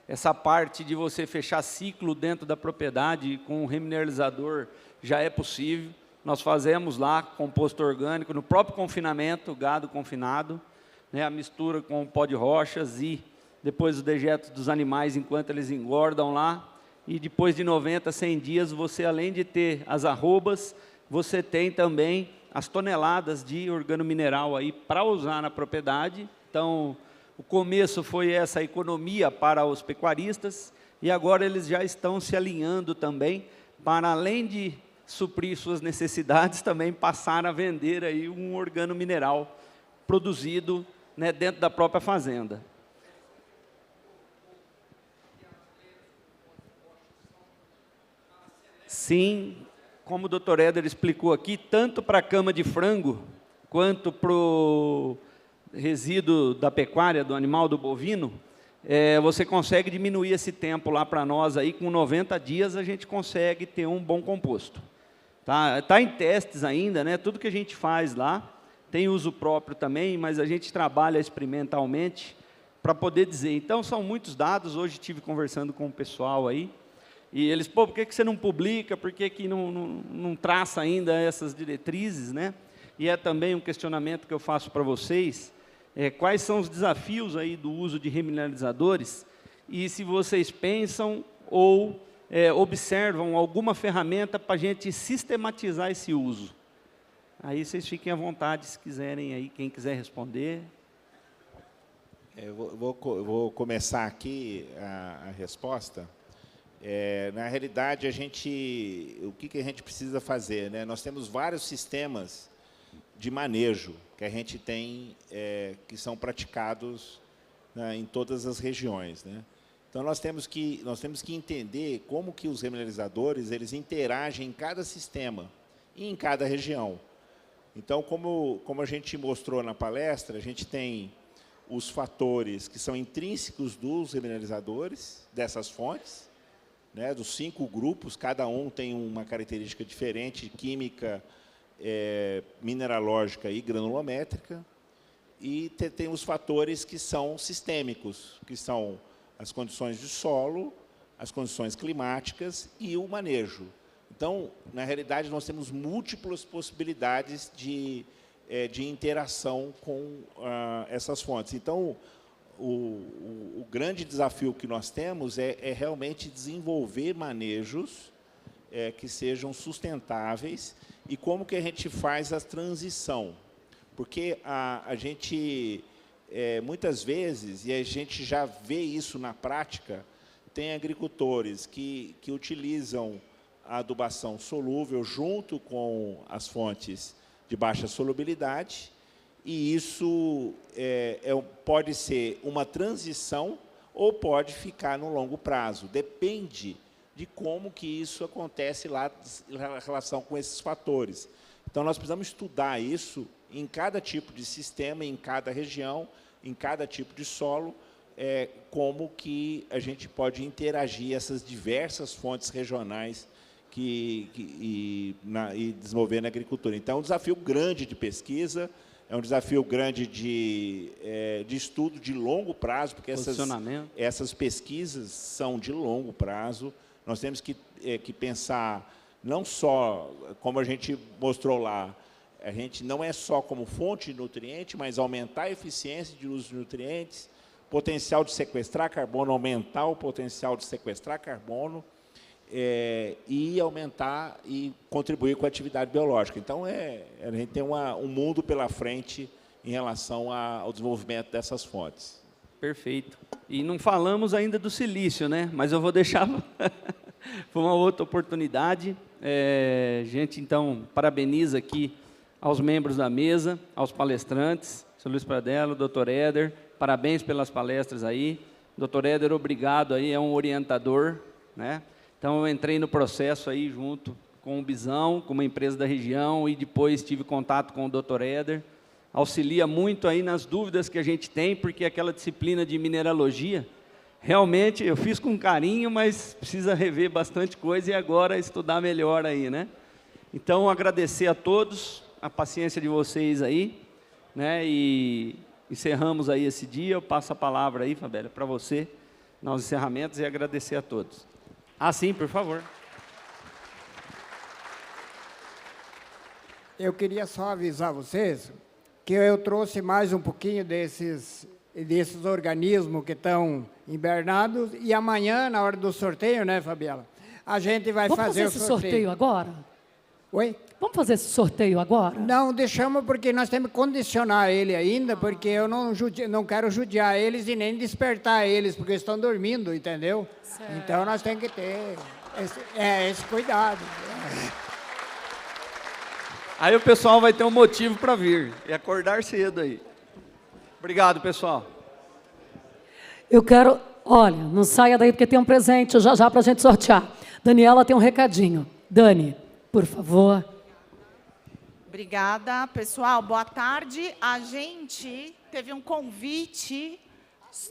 Essa parte de você fechar ciclo dentro da propriedade com o remineralizador já é possível. Nós fazemos lá composto orgânico no próprio confinamento, gado confinado, né, a mistura com o pó de rochas e depois os dejetos dos animais enquanto eles engordam lá. E depois de 90, 100 dias, você, além de ter as arrobas, você tem também as toneladas de organomineral aí para usar na propriedade. Então, o começo foi essa economia para os pecuaristas, e agora eles já estão se alinhando também para, além de suprir suas necessidades, também passar a vender aí um organomineral produzido, né, dentro da própria fazenda. Sim, como o Dr. Éder explicou aqui, tanto para a cama de frango, quanto para o resíduo da pecuária, do animal, do bovino, você consegue diminuir esse tempo lá para nós, aí, com 90 dias a gente consegue ter um bom composto. Tá em testes ainda, né? Tudo que a gente faz lá tem uso próprio também, mas a gente trabalha experimentalmente para poder dizer. Então, são muitos dados. Hoje estive conversando com o pessoal aí, e eles, por que você não publica, por que não traça ainda essas diretrizes, né? E é também um questionamento que eu faço para vocês, quais são os desafios aí do uso de remineralizadores, e se vocês pensam ou observam alguma ferramenta para a gente sistematizar esse uso. Aí vocês fiquem à vontade, se quiserem, aí, quem quiser responder. Eu vou começar aqui a resposta. Na realidade, o que a gente precisa fazer, né? Nós temos vários sistemas de manejo que a gente tem, que são praticados, né, em todas as regiões, né? Então, nós temos que entender como que os remineralizadores eles interagem em cada sistema e em cada região. Então, como a gente mostrou na palestra, a gente tem os fatores que são intrínsecos dos remineralizadores, dessas fontes, né, dos 5 grupos, cada um tem uma característica diferente, química, mineralógica e granulométrica, e tem os fatores que são sistêmicos, que são as condições de solo, as condições climáticas e o manejo. Então, na realidade, nós temos múltiplas possibilidades de interação com essas fontes. Então, o grande desafio que nós temos é realmente desenvolver manejos que sejam sustentáveis e como que a gente faz a transição. Porque a gente, muitas vezes, e a gente já vê isso na prática, tem agricultores que utilizam a adubação solúvel junto com as fontes de baixa solubilidade, e isso pode ser uma transição ou pode ficar no longo prazo. Depende de como que isso acontece lá em relação com esses fatores. Então, nós precisamos estudar isso em cada tipo de sistema, em cada região, em cada tipo de solo, como que a gente pode interagir essas diversas fontes regionais e desenvolver na agricultura. Então, é um desafio grande de pesquisa, é um desafio grande de estudo de longo prazo, porque essas pesquisas são de longo prazo. Nós temos que pensar não só, como a gente mostrou lá, a gente não é só como fonte de nutriente, mas aumentar a eficiência de uso de nutrientes, potencial de sequestrar carbono, aumentar o potencial de sequestrar carbono, e aumentar e contribuir com a atividade biológica. Então, a gente tem um mundo pela frente em relação ao desenvolvimento dessas fontes. Perfeito. E não falamos ainda do silício, né? Mas eu vou deixar para uma outra oportunidade. Gente, então, parabeniza aqui aos membros da mesa, aos palestrantes, Sr. Luiz Pradella, Dr. Éder, parabéns pelas palestras aí. Dr. Éder, obrigado aí, é um orientador, né? Então, eu entrei no processo aí junto com o Bisão, com uma empresa da região, e depois tive contato com o Dr. Éder. Auxilia muito aí nas dúvidas que a gente tem, porque aquela disciplina de mineralogia, realmente, eu fiz com carinho, mas precisa rever bastante coisa e agora estudar melhor aí, né? Então, agradecer a todos, a paciência de vocês aí, né? E encerramos aí esse dia. Eu passo a palavra aí, Fabélia, para você, nos encerramentos, e agradecer a todos. Sim, por favor. Eu queria só avisar vocês que eu trouxe mais um pouquinho desses organismos que estão hibernados, e amanhã, na hora do sorteio, né, Fabiela, a gente vai fazer o sorteio. Vamos fazer esse sorteio agora? Oi? Vamos fazer esse sorteio agora? Não, deixamos porque nós temos que condicionar ele ainda, porque eu não quero judiar eles e nem despertar eles, porque eles estão dormindo, entendeu? Certo. Então, nós temos que ter esse cuidado. Aí o pessoal vai ter um motivo para vir, e acordar cedo aí. Obrigado, pessoal. Eu quero... Olha, não saia daí, porque tem um presente já para a gente sortear. Daniela tem um recadinho. Dani, por favor. Obrigada, pessoal. Boa tarde. A gente teve um convite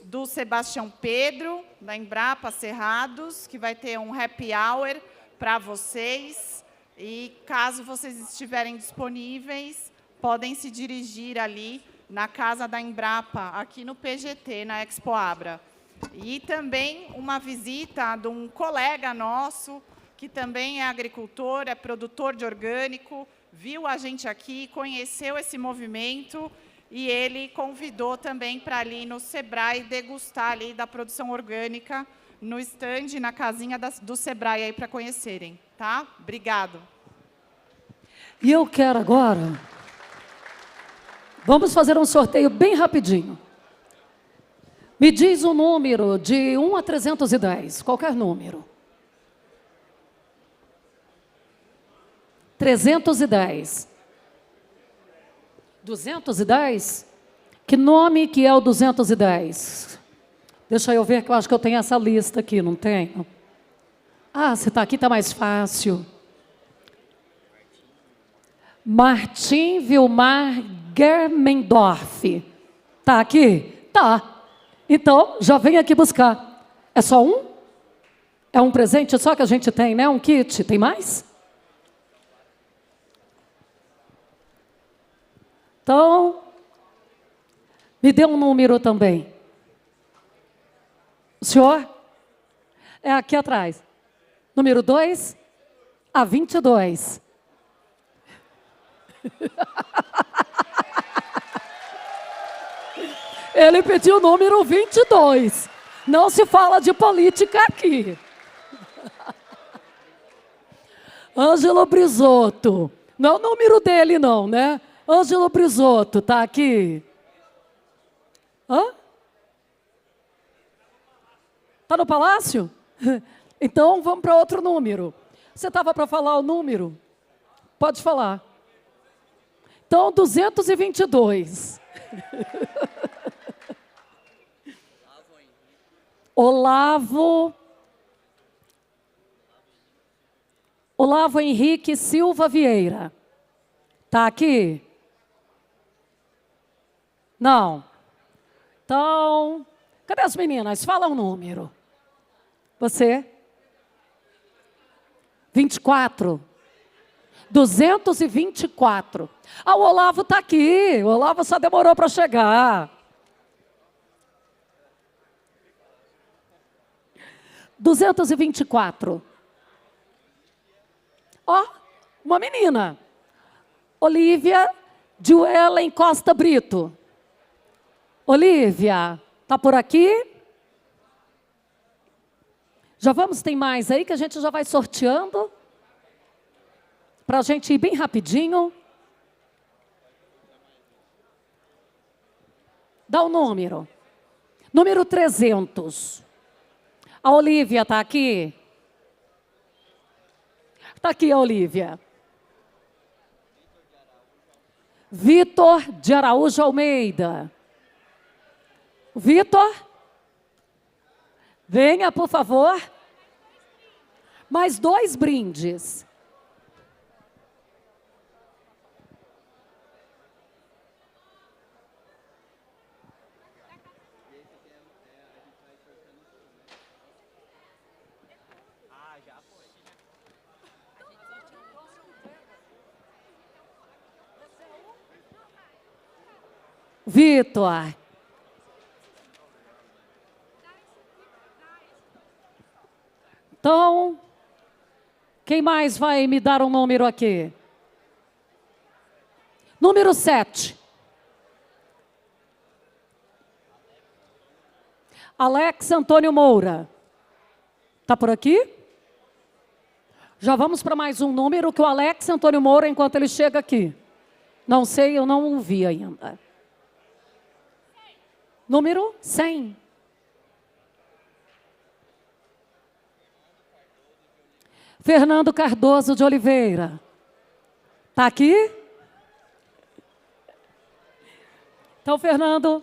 do Sebastião Pedro, da Embrapa Cerrados, que vai ter um happy hour para vocês. E, caso vocês estiverem disponíveis, podem se dirigir ali na casa da Embrapa, aqui no PGT, na Expo Abra. E também uma visita de um colega nosso, que também é agricultor, é produtor de orgânico, viu a gente aqui, conheceu esse movimento, e ele convidou também para ali no Sebrae degustar ali da produção orgânica no stand, na casinha do Sebrae aí para conhecerem, tá? Obrigado. E eu quero agora... Vamos fazer um sorteio bem rapidinho. Me diz o número de 1 a 310, qualquer número. 310. 210? Que nome que é o 210? Deixa eu ver, que eu acho que eu tenho essa lista aqui, não tenho? Ah, se está aqui, está mais fácil. Martim Vilmar Germendorf. Está aqui? Tá. Então, já vem aqui buscar. É só um? É um presente só que a gente tem, né? Um kit. Tem mais? Então, me dê um número também. O senhor? É aqui atrás. Número 2? A 22. Ele pediu o número 22. Não se fala de política aqui. Ângelo Brizotto. Não é o número dele, não, né? Ângelo Brizotto, tá aqui. Hã? Tá no palácio? Então, vamos para outro número. Você estava para falar o número? Pode falar. Então, 222. Olavo Henrique Silva Vieira. Tá aqui? Não. Então, cadê as meninas? Fala um número. Você? 24. 224. Ah, o Olavo está aqui. O Olavo só demorou para chegar. 224. Ó, uma menina. Olívia Joellen Costa Brito. Olívia, tá por aqui? Já vamos, tem mais aí que a gente já vai sorteando. Para a gente ir bem rapidinho. Dá o número. Número 300. A Olívia está aqui? Está aqui a Olívia. Vitor de Araújo Almeida. Vitor? Venha, por favor. Mais 2 brindes. Vitor. Então, quem mais vai me dar um número aqui? Número 7. Alex Antônio Moura. Está por aqui? Já vamos para mais um número que o Alex Antônio Moura, enquanto ele chega aqui. Não sei, eu não ouvi ainda. Número 100. Fernando Cardoso de Oliveira. Está aqui? Então, Fernando,